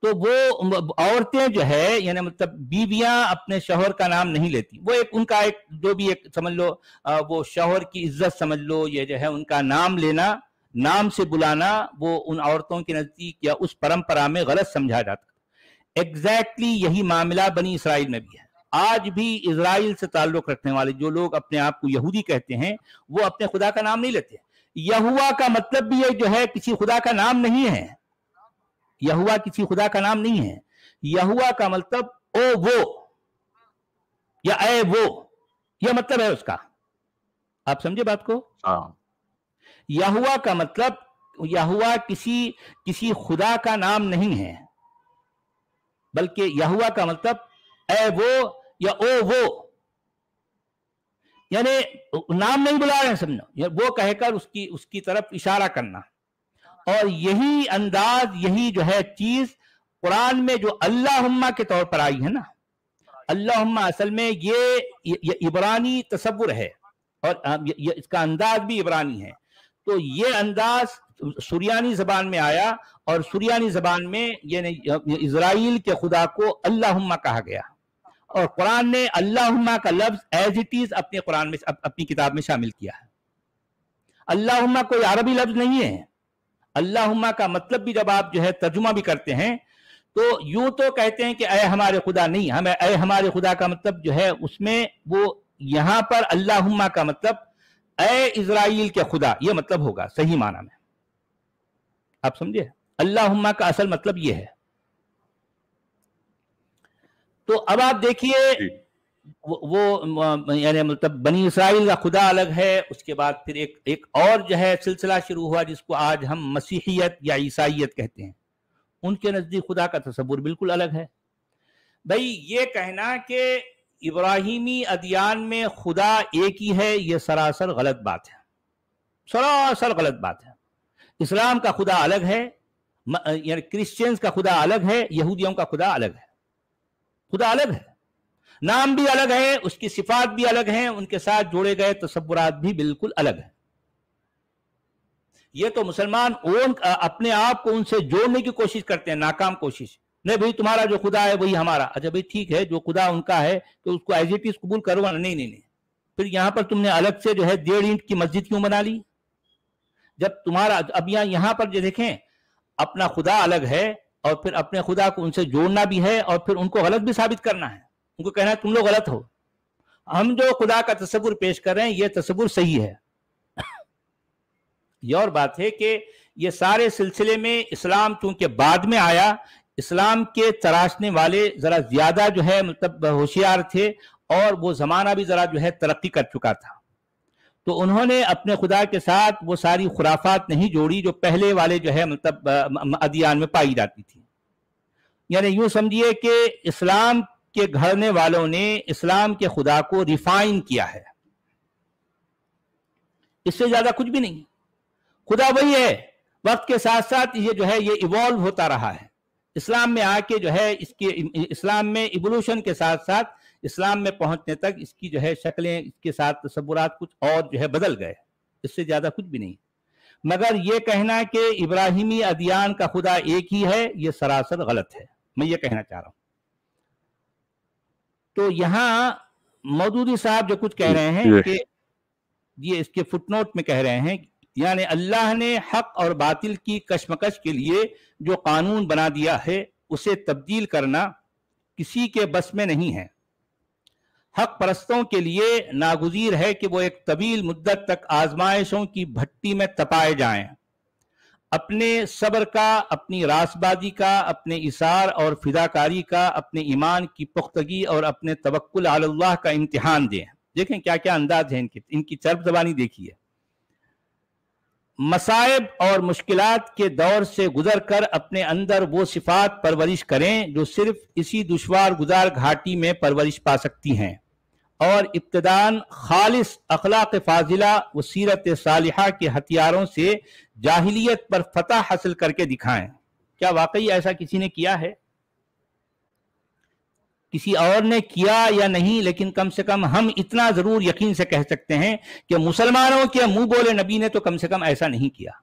B: तो वो औरतें जो है, यानी मतलब बीवियां अपने शौहर का नाम नहीं लेती। वो एक उनका एक जो भी एक समझ लो, वो शौहर की इज्जत समझ लो, ये जो है उनका नाम लेना, नाम से बुलाना, वो उन औरतों के नजदीक या उस परंपरा में गलत समझा जाता। एग्जैक्टली यही मामला बनी इसराइल में भी है। आज भी इजराइल से ताल्लुक रखने वाले जो लोग अपने आप को यहूदी कहते हैं, वो अपने खुदा का नाम नहीं लेते। यहुआ का मतलब भी जो है किसी खुदा का नाम नहीं है। यहुआ किसी खुदा का नाम नहीं है। यहुआ का मतलब ओ वो या ए वो, यह मतलब है उसका। आप समझे बात को? यहुआ का मतलब, यहुआ किसी खुदा का नाम नहीं है, बल्कि यहुआ का मतलब ए वो या ओ वो, यानी नाम नहीं बुला रहे हैं, समझो, वो कहकर उसकी तरफ इशारा करना। और यही अंदाज, यही जो है चीज कुरान में जो अल्लाहुम्मा के तौर पर आई है ना, अल्लाहुम्मा असल में ये इब्रानी तसव्वुर है, और इसका अंदाज भी इब्रानी है। तो ये अंदाज सुरियानी जबान में आया, और सुरियानी जबान में ये इजराइल के खुदा को अल्लाहुम्मा कहा गया, और कुरान ने अल्लाहुम्मा का लफ्ज एज इट इज अपने कुरान में, अपनी किताब में शामिल किया है। अल्लाहुम्मा कोई अरबी लफ्ज नहीं है। अल्लाहुम्मा का मतलब भी जब आप जो है तर्जुमा भी करते हैं, तो यूं तो कहते हैं कि ऐ हमारे खुदा, नहीं, हमें ऐ हमारे खुदा का मतलब जो है उसमें वो यहां पर अल्लाहुम्मा का मतलब ऐ इजराइल के खुदा, ये मतलब होगा सही माना में। आप समझे? अल्लाहुम्मा का असल मतलब ये है। تو अब आप देखिए वो यानी मतलब बनी इसराइल का खुदा अलग है, उसके बाद फिर एक और जो है सिलसिला शुरू हुआ जिसको आज हम मसीहियत या ईसाइयत कहते हैं। उनके नजदीक खुदा का तसव्वुर बिल्कुल अलग है। भाई ये कहना कि इब्राहिमी अदियान में खुदा एक ही है, ये सरासर गलत बात है, सरासर गलत बात है। इस्लाम का खुदा अलग है, यानी क्रिश्चियंस का खुदा अलग है, यहूदियों का खुदा अलग है। खुदा अलग है, नाम भी अलग है, उसकी सिफात भी अलग हैं, उनके साथ जोड़े गए तसव्वुरात भी बिल्कुल अलग है। ये तो मुसलमान अपने आप को उनसे जोड़ने की कोशिश करते हैं, नाकाम कोशिश। नहीं भाई तुम्हारा जो खुदा है वही हमारा। अच्छा भाई ठीक है, जो खुदा उनका है तो उसको एज इट इज कबूल करो। नहीं, फिर यहां पर तुमने अलग से जो है 1.5 ईंट की मस्जिद क्यों बना ली? जब तुम्हारा अब यहां पर जो देखें, अपना खुदा अलग है और फिर अपने खुदा को उनसे जोड़ना भी है और फिर उनको गलत भी साबित करना है, उनको कहना है तुम लोग गलत हो। हम जो खुदा का तसव्वुर पेश कर रहे हैं ये तसव्वुर सही है। ये और बात है कि ये सारे सिलसिले में इस्लाम चूंकि बाद में आया, इस्लाम के तराशने वाले जरा ज्यादा जो है मतलब होशियार थे और वो जमाना भी जरा जो है तरक्की कर चुका था, तो उन्होंने अपने खुदा के साथ वो सारी खुराफात नहीं जोड़ी जो पहले वाले जो है मतलब अदियान में पाई जाती थी। यानी यूं समझिए कि इस्लाम के घड़ने वालों ने इस्लाम के खुदा को रिफाइन किया है, इससे ज्यादा कुछ भी नहीं। खुदा वही है, वक्त के साथ साथ ये जो है ये इवॉल्व होता रहा है। इस्लाम में आके जो है इसके इस्लाम में इवोल्यूशन के साथ साथ इस्लाम में पहुंचने तक इसकी जो है शक्लें, इसके साथ तसव्वुरात कुछ और जो है बदल गए, इससे ज्यादा कुछ भी नहीं। मगर ये कहना कि इब्राहिमी अदियान का खुदा एक ही है, ये सरासर गलत है, मैं ये कहना चाह रहा हूं। तो यहां मौदूदी साहब जो कुछ कह रहे हैं कि ये इसके फुटनोट में कह रहे हैं, यानी अल्लाह ने हक और बातिल की कशमकश के लिए जो कानून बना दिया है उसे तब्दील करना किसी के बस में नहीं है। हक परस्तों के लिए नागुज़ीर है कि वो एक तवील मुद्दत तक आजमाइशों की भट्टी में तपाए जाएं, अपने सब्र का, अपनी रासबाजी का, अपने इसार और फिदाकारी का, अपने ईमान की पुख्तगी और अपने तवक्कुल अल्लाह का इम्तिहान दें। देखें क्या क्या अंदाज है इनकी चर्ब ज़बानी देखिए। मसाइब और मुश्किलात के दौर से गुजर कर अपने अंदर वो सिफात परवरिश करें जो सिर्फ इसी दुश्वार गुजार घाटी में परवरिश पा सकती हैं, और इब्तिदान खालिस अखलाक फाजिला व सीरत सालिहा के हथियारों से जाहिलियत पर फतह हासिल करके दिखाएं। क्या वाकई ऐसा किसी ने किया है? किसी और ने किया या नहीं, लेकिन कम से कम हम इतना जरूर यकीन से कह सकते हैं कि मुसलमानों के मुंह बोले नबी ने तो कम से कम ऐसा नहीं किया,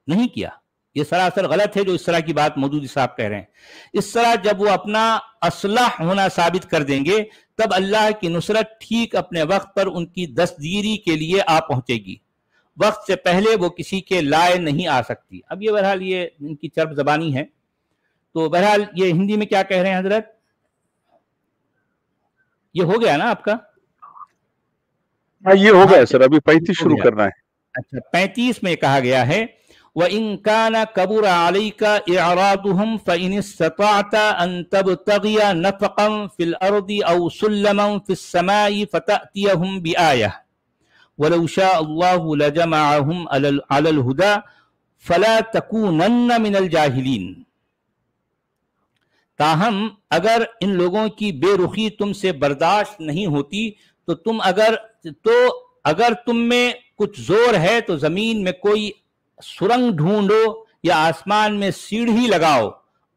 B: नहीं किया। ये सरासर गलत है जो इस तरह की बात मौदूदी साहब कह रहे हैं। इस तरह जब वो अपना असलाह होना साबित कर देंगे तब अल्लाह की नुसरत ठीक अपने वक्त पर उनकी दस्तगीरी के लिए आ पहुंचेगी, वक्त से पहले वो किसी के लाए नहीं आ सकती। अब ये बहरहाल ये इनकी चर्ब जबानी है। तो बहरहाल ये हिंदी में क्या कह रहे हैं हजरत? ये हो गया ना आपका?
A: हाँ ये हो गया सर, अभी 35 शुरू करना है।
B: अच्छा, 35 में कहा गया है व इन काना कबुर अलैका इअरादुहुम फइन इस्तताअता अन तबतगिया नफक़न फिल अर्दि औ सुल्लमन फिस समाई फतअतियहुम बिआया वलौ शा अल्लाहु लजमअहुम अलल हुदा फला तकूनन्न मिनल जाहिलीन। ताहम अगर इन लोगों की बेरुखी तुमसे बर्दाश्त नहीं होती तो अगर तुम में कुछ जोर है तो जमीन में कोई सुरंग ढूंढो या आसमान में सीढ़ी लगाओ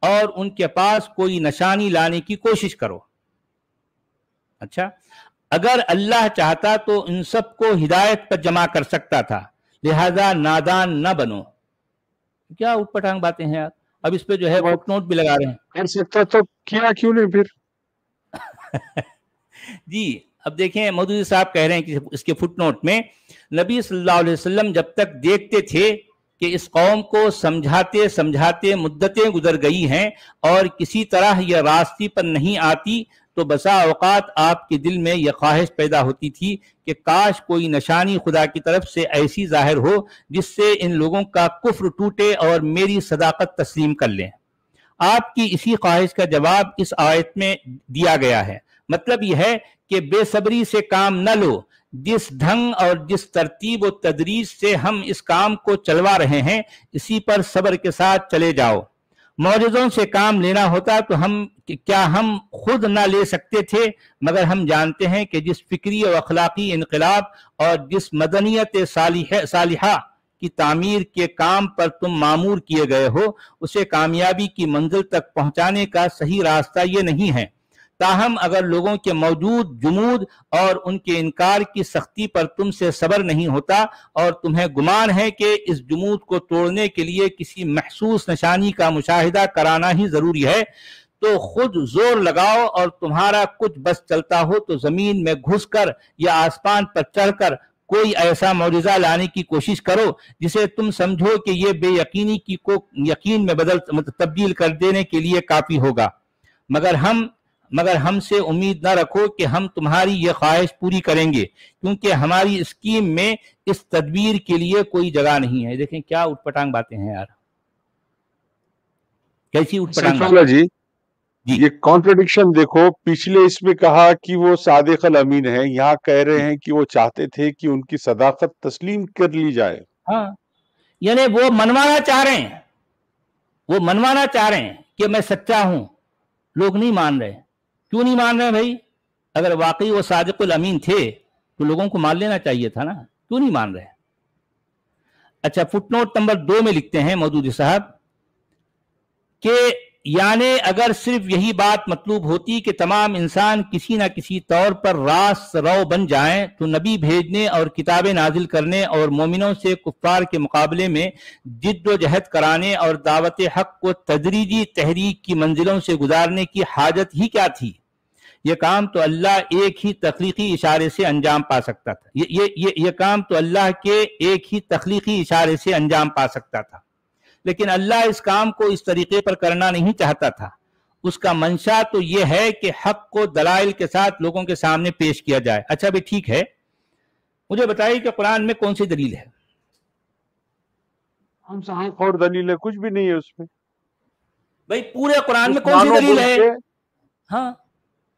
B: और उनके पास कोई निशानी लाने की कोशिश करो। अच्छा, अगर अल्लाह चाहता तो इन सबको हिदायत पर जमा कर सकता था, लिहाजा नादान न बनो। क्या उटपटांग बातें हैं यार। अब इस पे जो है फुटनोट भी लगा रहे हैं।
A: कर सकता तो किया क्यों नहीं फिर?
B: जी, अब देखें मौदूदी साहब कह रहे हैं कि इसके फुटनोट में नबी सल्लल्लाहु अलैहि वसल्लम जब तक देखते थे कि इस कौम को समझाते समझाते मुद्दतें गुजर गई हैं और किसी तरह यह रास्ते पर नहीं आती, तो बसा औकात आपके दिल में यह ख्वाहिश पैदा होती थी कि काश कोई निशानी खुदा की तरफ से ऐसी जाहिर हो जिससे इन लोगों का कुफ्र टूटे और मेरी सदाकत तस्लीम कर लें। آپ کی اسی خواہش کا جواب اس آیت میں دیا گیا ہے۔ مطلب یہ ہے کہ بے صبری سے کام نہ لو، جس ڈھنگ اور جس ترتیب و تدریج سے ہم اس کام کو چلوا رہے ہیں اسی پر صبر کے ساتھ چلے جاؤ۔ معجزوں سے کام لینا ہوتا تو کیا ہم خود نہ لے سکتے تھے، مگر ہم جانتے ہیں کہ جس فکری و اخلاقی انقلاب اور جس مدنیت صالحہ کی تعمیر کے کام پر تم معمور کیے گئے ہو اسے کامیابی کی منزل تک پہنچانے کا صحیح راستہ یہ نہیں ہے۔ تاہم اگر لوگوں کے موجود جمود اور ان کے انکار کی سختی پر تم سے صبر نہیں ہوتا اور تمہیں گمان ہے کہ اس جمود کو توڑنے کے لیے کسی محسوس نشانی کا مشاہدہ کرانا ہی ضروری ہے تو خود زور لگاؤ، اور تمہارا کچھ بس چلتا ہو تو زمین میں گھس کر یا آسمان پر چڑھ کر کوئی ایسا معجزہ لانے کی کوشش کرو جسے تم سمجھو کہ یہ بے یقینی کو یقین میں تبدیل کر دینے کے لیے کافی ہوگا، مگر ہم سے امید نہ رکھو کہ ہم تمہاری یہ خواہش پوری کریں گے، کیونکہ ہماری اسکیم میں اس تدبیر کے لیے کوئی جگہ نہیں ہے۔ دیکھیں کیا اٹھ پٹانگ باتیں ہیں یار، کیسی اٹھ پٹانگ باتیں
A: جی۔ یہ کانٹرڈکشن دیکھو، پچھلے اس میں کہا کہ وہ صادق الامین ہے، یہاں کہہ رہے ہیں کہ وہ چاہتے تھے کہ ان کی صداقت تسلیم کر لی جائے۔
B: ہاں، یعنی وہ منوانا چاہ رہے ہیں، وہ منوانا چاہ رہے ہیں کہ میں سچا ہوں، لوگ نہیں مان رہے۔ کیوں نہیں مان رہے بھائی؟ اگر واقعی وہ صادق الامین تھے تو لوگوں کو مان لینا چاہیے تھا نا، کیوں نہیں مان رہے؟ اچھا، فٹ نوٹ نمبر 2 میں لکھتے ہیں مودودی صاحب کہ یعنی اگر صرف یہی بات مطلوب ہوتی کہ تمام انسان کسی نہ کسی طور پر راست رو بن جائیں تو نبی بھیجنے اور کتابیں نازل کرنے اور مومنوں سے کفار کے مقابلے میں جد و جہد کرانے اور دعوت حق کو تدریجی تحریک کی منزلوں سے گزارنے کی حاجت ہی کیا تھی؟ یہ کام تو اللہ ایک ہی تخلیقی اشارے سے انجام پا سکتا تھا، یہ کام تو اللہ کے ایک ہی تخلیقی اشارے سے انجام پا سکتا تھا، لیکن اللہ اس کام کو اس طریقے پر کرنا نہیں چاہتا تھا۔ اس کا منشا تو یہ ہے کہ حق کو دلائل کے ساتھ لوگوں کے سامنے پیش کیا جائے۔ اچھا بھی ٹھیک ہے، مجھے بتائیے کہ قرآن میں کون سی دلیل ہے؟
A: ہم صاحب اور دلیل ہے کچھ بھی نہیں ہے اس میں
B: بھائی پورے قرآن میں کون سی دلیل ہے؟ ہاں،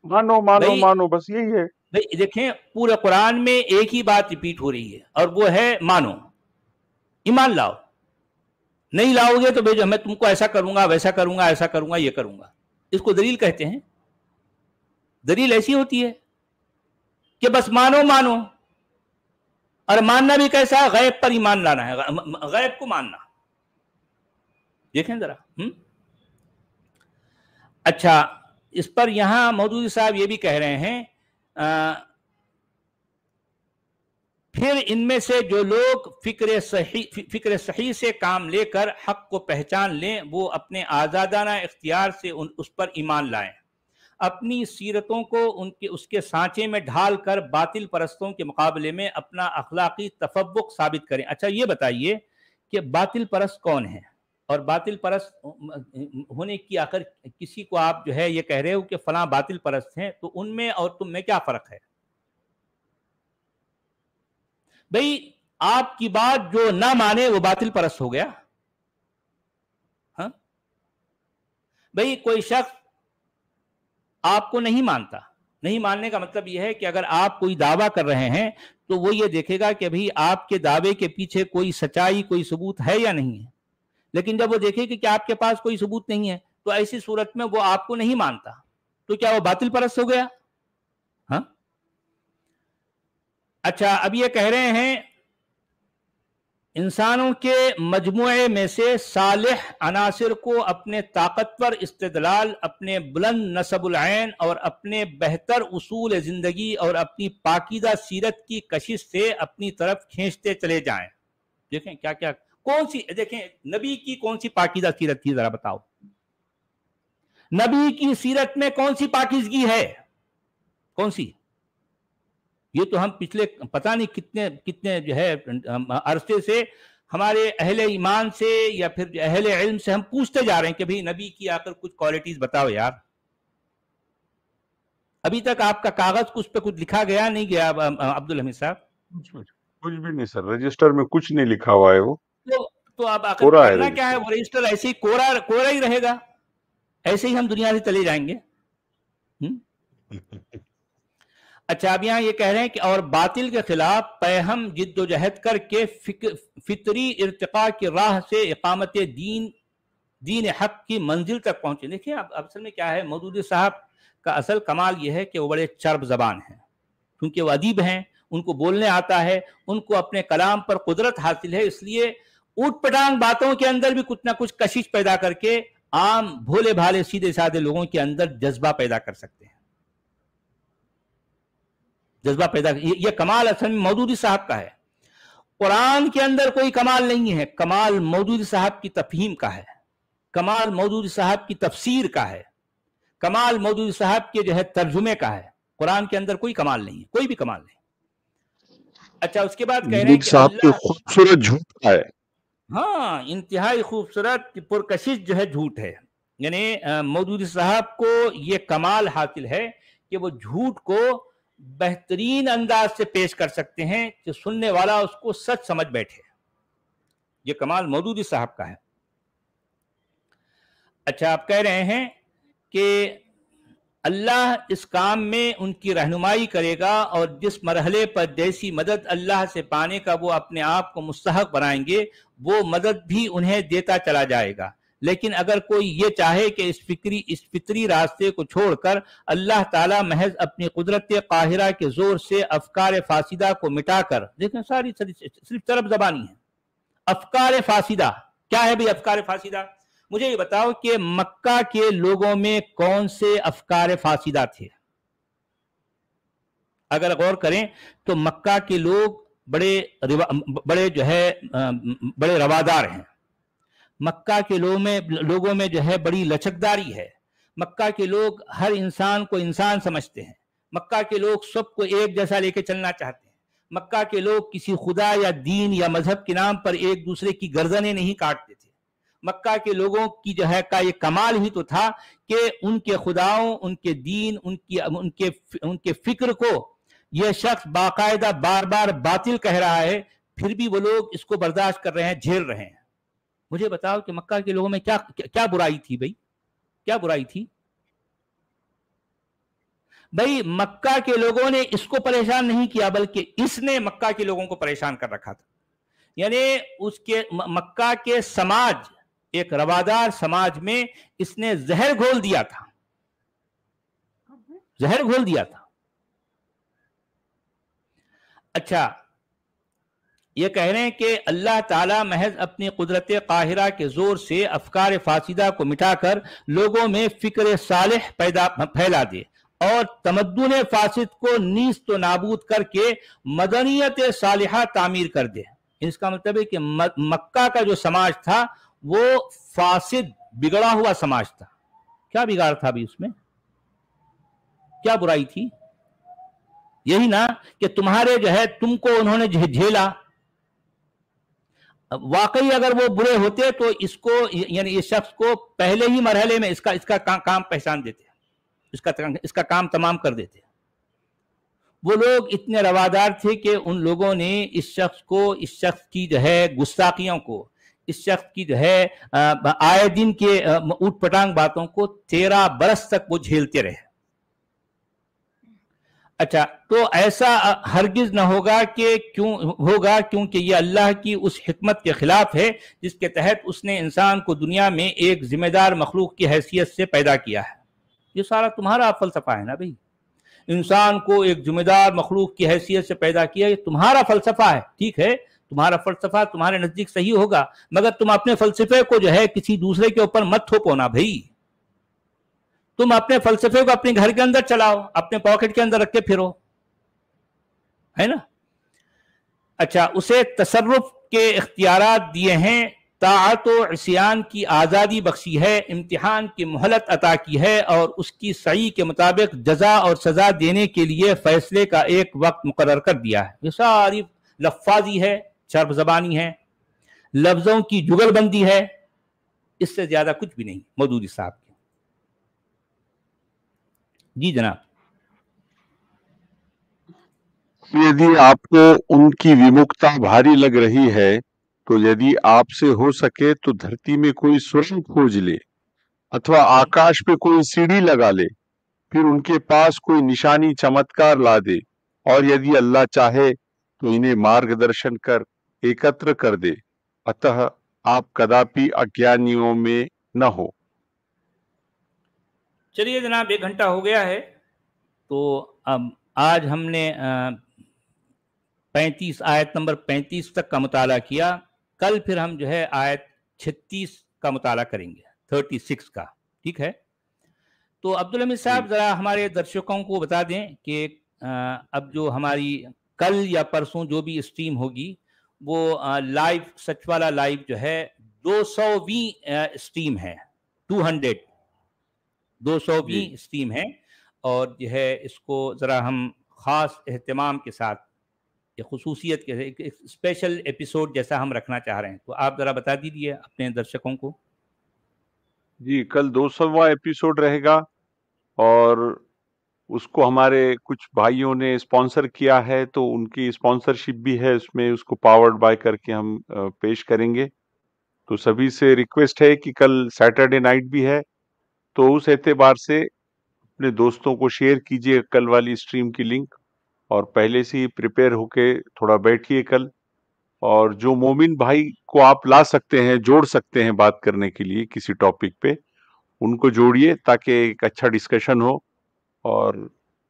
A: مانو بس یہی ہے۔
B: بھائی دیکھیں، پورے قرآن میں ایک ہی بات ریپیٹ ہو رہی ہے اور وہ ہے مانو، ایمان لاؤ۔ نہیں لاؤ گے تو بھیجو، میں تم کو ایسا کروں گا، ویسا کروں گا، ایسا کروں گا، یہ کروں گا۔ اس کو دلیل کہتے ہیں۔ دلیل ایسی ہوتی ہے کہ بس مانو مانو، اور ماننا بھی کیسا؟ غیب پر ایمان لانا ہے، غیب کو ماننا۔ دیکھیں ذرا۔ اچھا، اس پر یہاں مودودی صاحب یہ بھی کہہ رہے ہیں پھر ان میں سے جو لوگ فکر صحیح سے کام لے کر حق کو پہچان لیں وہ اپنے آزادانہ اختیار سے اس پر ایمان لائیں، اپنی سیرتوں کو اس کے سانچے میں ڈھال کر باطل پرستوں کے مقابلے میں اپنا اخلاقی تفوق ثابت کریں۔ اچھا یہ بتائیے کہ باطل پرست کون ہیں، اور باطل پرست ہونے کی آخر کسی کو آپ جو ہے یہ کہہ رہے ہو کہ فلاں باطل پرست ہیں، تو ان میں اور تم میں کیا فرق ہے؟ بھئی آپ کی بات جو نہ مانے وہ باطل پرست ہو گیا؟ ہاں بھئی کوئی شخص آپ کو نہیں مانتا، نہیں ماننے کا مطلب یہ ہے کہ اگر آپ کوئی دعویٰ کر رہے ہیں تو وہ یہ دیکھے گا کہ بھئی آپ کے دعوے کے پیچھے کوئی سچائی، کوئی ثبوت ہے یا نہیں ہے۔ لیکن جب وہ دیکھے کہ آپ کے پاس کوئی ثبوت نہیں ہے تو ایسی صورت میں وہ آپ کو نہیں مانتا، تو کیا وہ باطل پرست ہو گیا؟ ہاں اچھا، اب یہ کہہ رہے ہیں انسانوں کے مجموعے میں سے صالح عناصر کو اپنے طاقتور استدلال، اپنے بلند نسب العین اور اپنے بہتر اصول زندگی اور اپنی پاکیزہ سیرت کی کشش سے اپنی طرف کھینچتے چلے جائیں۔ دیکھیں کیا کیا کون سی، دیکھیں نبی کی کون سی پاکیزہ سیرت تھی، ذرا بتاؤ نبی کی سیرت میں کون سی پاکیزگی ہے؟ کون سی؟ یہ تو ہم پچھلے پتہ نہیں کتنے جو ہے عرصے سے ہمارے اہل ایمان سے یا پھر اہل علم سے ہم پوچھتے جا رہے ہیں کہ بھئی نبی کی آ کر کچھ کوالٹیز بتاؤ یار۔ ابھی تک آپ کا کاغذ اس پہ کچھ لکھا گیا نہیں گیا عبدالحمید صاحب؟
A: کچھ بھی نہیں سر، رجسٹر میں کچھ نہیں لکھا ہوا ہے وہ
B: تو اب آخر کرنا کیا ہے؟ وہ رجسٹر ایسے ہی کورا ہی رہے گا۔ ایسے ہی ہم دنیا سے چلے جائیں گے. اچھا اب یہاں یہ کہہ رہے ہیں کہ اور باطل کے خلاف پیہم جد و جہد کر کے فطری ارتقاء کی راہ سے اقامت دین حق کی منزل تک پہنچے. دیکھیں اب اصل میں کیا ہے، مودودی صاحب کا اصل کمال یہ ہے کہ وہ بڑے چرب زبان ہیں، کیونکہ وہ ادیب ہیں، ان کو بولنے آتا ہے، ان کو اپنے کلام پر قدرت حاصل ہے، اس لیے اوٹ پٹانگ باتوں کے اندر بھی کچھ نہ کچھ کشش پیدا کر کے عام بھولے بھالے سیدھے سادے لوگوں کے اندر جذبہ پیدا کر سکتے ہیں. جذبہ پیدا، یہ کمال اصل میں مودودی صاحب کا ہے. قرآن کے اندر کوئی کمال نہیں ہے، کمال مودودی صاحب کی تفہیم کا ہے، کمال مودودی صاحب کی تفسیر کا ہے، کمال مودودی صاحب کے جو ہے ترجمے کا ہے. قرآن کے اندر کوئی کمال نہیں ہے، کوئی بھی کمال نہیں. اچھا اس کے بعد کہہ رہے ہیں کہ
A: صاحب کی
B: اللہ،
A: خوبصورت جھوٹ ہے.
B: ہاں انتہائی خوبصورت پرکشش جو ہے جھوٹ ہے. یعنی مودودی صاحب کو یہ کمال حاصل ہے کہ وہ جھوٹ کو بہترین انداز سے پیش کر سکتے ہیں کہ سننے والا اس کو سچ سمجھ بیٹھے. یہ کمال مودودی صاحب کا ہے. اچھا آپ کہہ رہے ہیں کہ اللہ اس کام میں ان کی رہنمائی کرے گا، اور جس مرحلے پر جیسی مدد اللہ سے پانے کا وہ اپنے آپ کو مستحق بنائیں گے وہ مدد بھی انہیں دیتا چلا جائے گا. لیکن اگر کوئی یہ چاہے کہ اس فطری راستے کو چھوڑ کر اللہ تعالیٰ محض اپنی قدرت قاہرہ کے زور سے افکار فاسدہ کو مٹا کر، دیکھیں ساری صرف طرف زبانی ہے. افکار فاسدہ کیا ہے بھئی؟ افکار فاسدہ مجھے یہ بتاؤ کہ مکہ کے لوگوں میں کون سے افکار فاسدہ تھے؟ اگر غور کریں تو مکہ کے لوگ بڑے جو ہے بڑے روادار ہیں. مکہ کے لوگوں میں جو ہے بڑی لچکداری ہے. مکہ کے لوگ ہر انسان کو انسان سمجھتے ہیں. مکہ کے لوگ سب کو ایک جیسا لے کے چلنا چاہتے ہیں. مکہ کے لوگ کسی خدا یا دین یا مذہب کے نام پر ایک دوسرے کی گردنیں نہیں کاٹتے تھے. مکہ کے لوگوں کی جو ہے کا یہ کمال ہی تو تھا کہ ان کے خداؤں، ان کے دین، ان کے فکر کو یہ شخص باقاعدہ بار بار باطل کہہ رہا ہے، پھر بھی وہ لوگ اس کو برداشت کر رہے ہیں، جھیل رہے ہیں. مجھے بتاؤ کہ مکہ کے لوگوں میں کیا برائی تھی بھائی؟ کیا برائی تھی بھائی؟ مکہ کے لوگوں نے اس کو پریشان نہیں کیا، بلکہ اس نے مکہ کے لوگوں کو پریشان کر رکھا تھا. یعنی اس کے مکہ کے سماج، ایک روادار سماج میں اس نے زہر گھول دیا تھا، زہر گھول دیا تھا. اچھا یہ کہہ رہے ہیں کہ اللہ تعالیٰ محض اپنی قدرت قاہرہ کے زور سے افکار فاسدہ کو مٹا کر لوگوں میں فکر صالح پھیلا دے اور تمدن فاسد کو نیست و نابود کر کے مدنیت صالحہ تعمیر کر دے. اس کا مطلب ہے کہ مکہ کا جو سماج تھا وہ فاسد، بگڑا ہوا سماج تھا. کیا بگاڑ تھا بھی اس میں؟ کیا برائی تھی؟ یہی نا کہ تمہارے جو ہے تم کو انہوں نے جھیلا. واقعی اگر وہ برے ہوتے تو اس کو، یعنی اس شخص کو پہلے ہی مرحلے میں اس کا کام پہچان دیتے، اس کا کام تمام کر دیتے. وہ لوگ اتنے روادار تھے کہ ان لوگوں نے اس شخص کی جو ہے گستاخیوں کو، اس شخص کی جو ہے آئے دن کے اوٹ پٹانگ باتوں کو 13 برس تک وہ جھیلتے رہے. اچھا تو ایسا ہرگز نہ ہوگا کہ کیونکہ یہ اللہ کی اس حکمت کے خلاف ہے جس کے تحت اس نے انسان کو دنیا میں ایک ذمہ دار مخلوق کی حیثیت سے پیدا کیا ہے. یہ سارا تمہارا فلسفہ ہے نا بھائی. انسان کو ایک ذمہ دار مخلوق کی حیثیت سے پیدا کیا، یہ تمہارا فلسفہ ہے. ٹھیک ہے، تمہارا فلسفہ تمہارے نزدیک صحیح ہوگا، مگر تم اپنے فلسفے کو جو ہے کسی دوسرے کے اوپر مت تھوپو نا بھائی. تم اپنے فلسفے کو اپنے گھر کے اندر چلاؤ، اپنے پاکٹ کے اندر رکھ کے پھرو، ہے نا. اچھا اسے تصرف کے اختیارات دیے ہیں، طاعت و عصیان کی آزادی بخشی ہے، امتحان کی مہلت عطا کی ہے، اور اس کی سعی کے مطابق جزا اور سزا دینے کے لیے فیصلے کا ایک وقت مقرر کر دیا ہے. یہ ساری لفاظی ہے، چرب زبانی ہے، لفظوں کی جگل بندی ہے، اس سے زیادہ کچھ بھی نہیں مودودی صاحب کی. جی جناب.
A: یدی آپ کو ان کی ومکتا بھاری لگ رہی ہے تو یدی آپ سے ہو سکے تو دھرتی میں کوئی سرنگ کھوج لے अथवा आकाश पे कोई सीढ़ी लगा ले, फिर उनके पास कोई निशानी चमत्कार ला दे, और यदि अल्लाह चाहे तो इन्हें मार्गदर्शन कर एकत्र कर दे, अतः आप कदापि अज्ञानियों में न हो।
B: चलिए जनाब, 1 घंटा हो गया है, तो अब आज हमने 35 आयत नंबर 35 तक का मुताला किया। कल फिर हम जो है आयत 36 का मुताला करेंगे, 36 का, ठीक है। तो अब्दुल हमीद साहब, जरा हमारे दर्शकों को बता दें कि अब जो हमारी कल या परसों जो भी स्ट्रीम होगी वो लाइव, सच वाला लाइव जो है 200वीं स्ट्रीम है, 200वीं स्ट्रीम है, और जो है इसको ज़रा हम ख़ास एहतमाम के साथ, खुसूसियत के एक स्पेशल एपिसोड जैसा हम रखना चाह रहे हैं। तो आप ज़रा बता दीजिए अपने दर्शकों को।
A: जी, कल 200वां एपिसोड रहेगा, और उसको हमारे कुछ भाइयों ने स्पॉन्सर किया है, तो उनकी स्पॉन्सरशिप भी है उसमें, उसको पावर्ड बाय करके हम पेश करेंगे। तो सभी से रिक्वेस्ट है कि कल सैटरडे नाइट भी है, तो उस एतबार से अपने दोस्तों को शेयर कीजिए कल वाली स्ट्रीम की लिंक, और पहले से ही प्रिपेयर होके थोड़ा बैठिए कल। और जो मोमिन भाई को आप ला सकते हैं, जोड़ सकते हैं बात करने के लिए किसी टॉपिक पे, उनको जोड़िए ताकि एक अच्छा डिस्कशन हो, और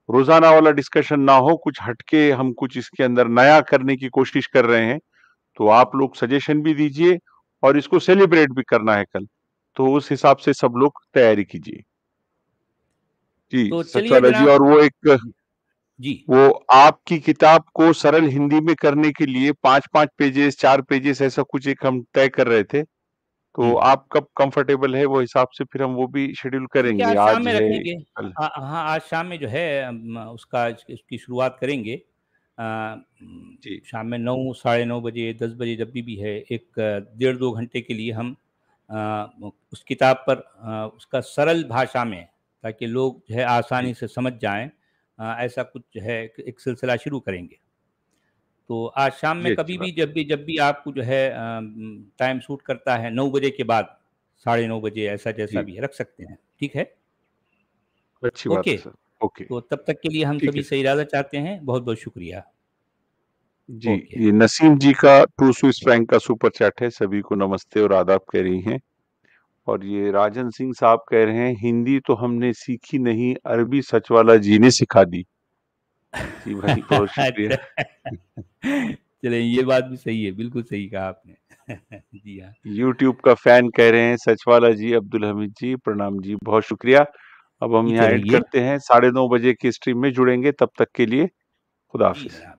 A: रोजाना वाला डिस्कशन ना हो, कुछ हटके हम कुछ इसके अंदर नया करने की कोशिश कर रहे हैं। तो आप लोग सजेशन भी दीजिए, और इसको सेलिब्रेट भी करना है कल, तो उस हिसाब से सब लोग तैयारी कीजिए। जी
B: तो चलिए
A: सचवाला जी,
B: जनाब।
A: और वो एक
B: जी,
A: वो आपकी किताब को सरल हिंदी में करने के लिए 5-5 पेजेस, 4 पेजेस, ऐसा कुछ एक हम तय कर रहे थे। तो आप कब कंफर्टेबल है, वो हिसाब से फिर हम वो भी शेड्यूल
B: ठीक है,
A: करेंगे,
B: आज शाम
A: आज
B: में
A: है
B: रखेंगे।
A: कल।
B: हाँ, आज शाम में जो है उसका इसकी शुरुआत करेंगे।
A: जी
B: शाम में 9, साढ़े 9 बजे, 10 बजे, जब भी है, एक 1.5-2 घंटे के लिए हम उस किताब पर उसका सरल भाषा में, ताकि लोग जो है आसानी
A: जी
B: से समझ जाएं, ऐसा कुछ जो है एक सिलसिला शुरू करेंगे। तो आज शाम में
A: ये अच्छी
B: कभी भी,
A: बात
B: जब भी आपको जो है टाइम सूट करता है, 9 बजे के बाद, साढ़े 9 बजे, ऐसा
A: है।
B: जैसा
A: जी,
B: भी है, रख सकते हैं, ठीक है।
A: अच्छी बात
B: ओके,
A: है सर। ओके,
B: तो तब तक के लिए हम
A: ठीक है
B: सभी
A: सर।
B: से इजाज़त चाहते हैं। बहुत बहुत शुक्रिया।
A: जी,
B: ओके।
A: ये नसीम जी का 2 स्विस फ्रैंक का सुपर चैट है, सभी को नमस्ते और आदाब कह रही हैं। और ये राजन सिंह साहब कह रहे हैं, हिंदी तो हमने सीखी नहीं, अरबी सचवाला जी ने सिखा दी। जी भाई, बहुत शुक्रिया।
B: अच्छा, चलिए, ये बात भी सही है, बिल्कुल सही कहा आपने। जी हाँ।
A: यूट्यूब का फैन कह रहे हैं, सचवाला जी, अब्दुल हमीद जी, प्रणाम जी, बहुत शुक्रिया। अब हम
B: जीते
A: यहाँ एंड
B: रहिए।
A: करते हैं, 9:30 बजे की स्ट्रीम में जुड़ेंगे, तब तक के लिए खुदा
B: जी
A: हाफिज।
B: जनाब।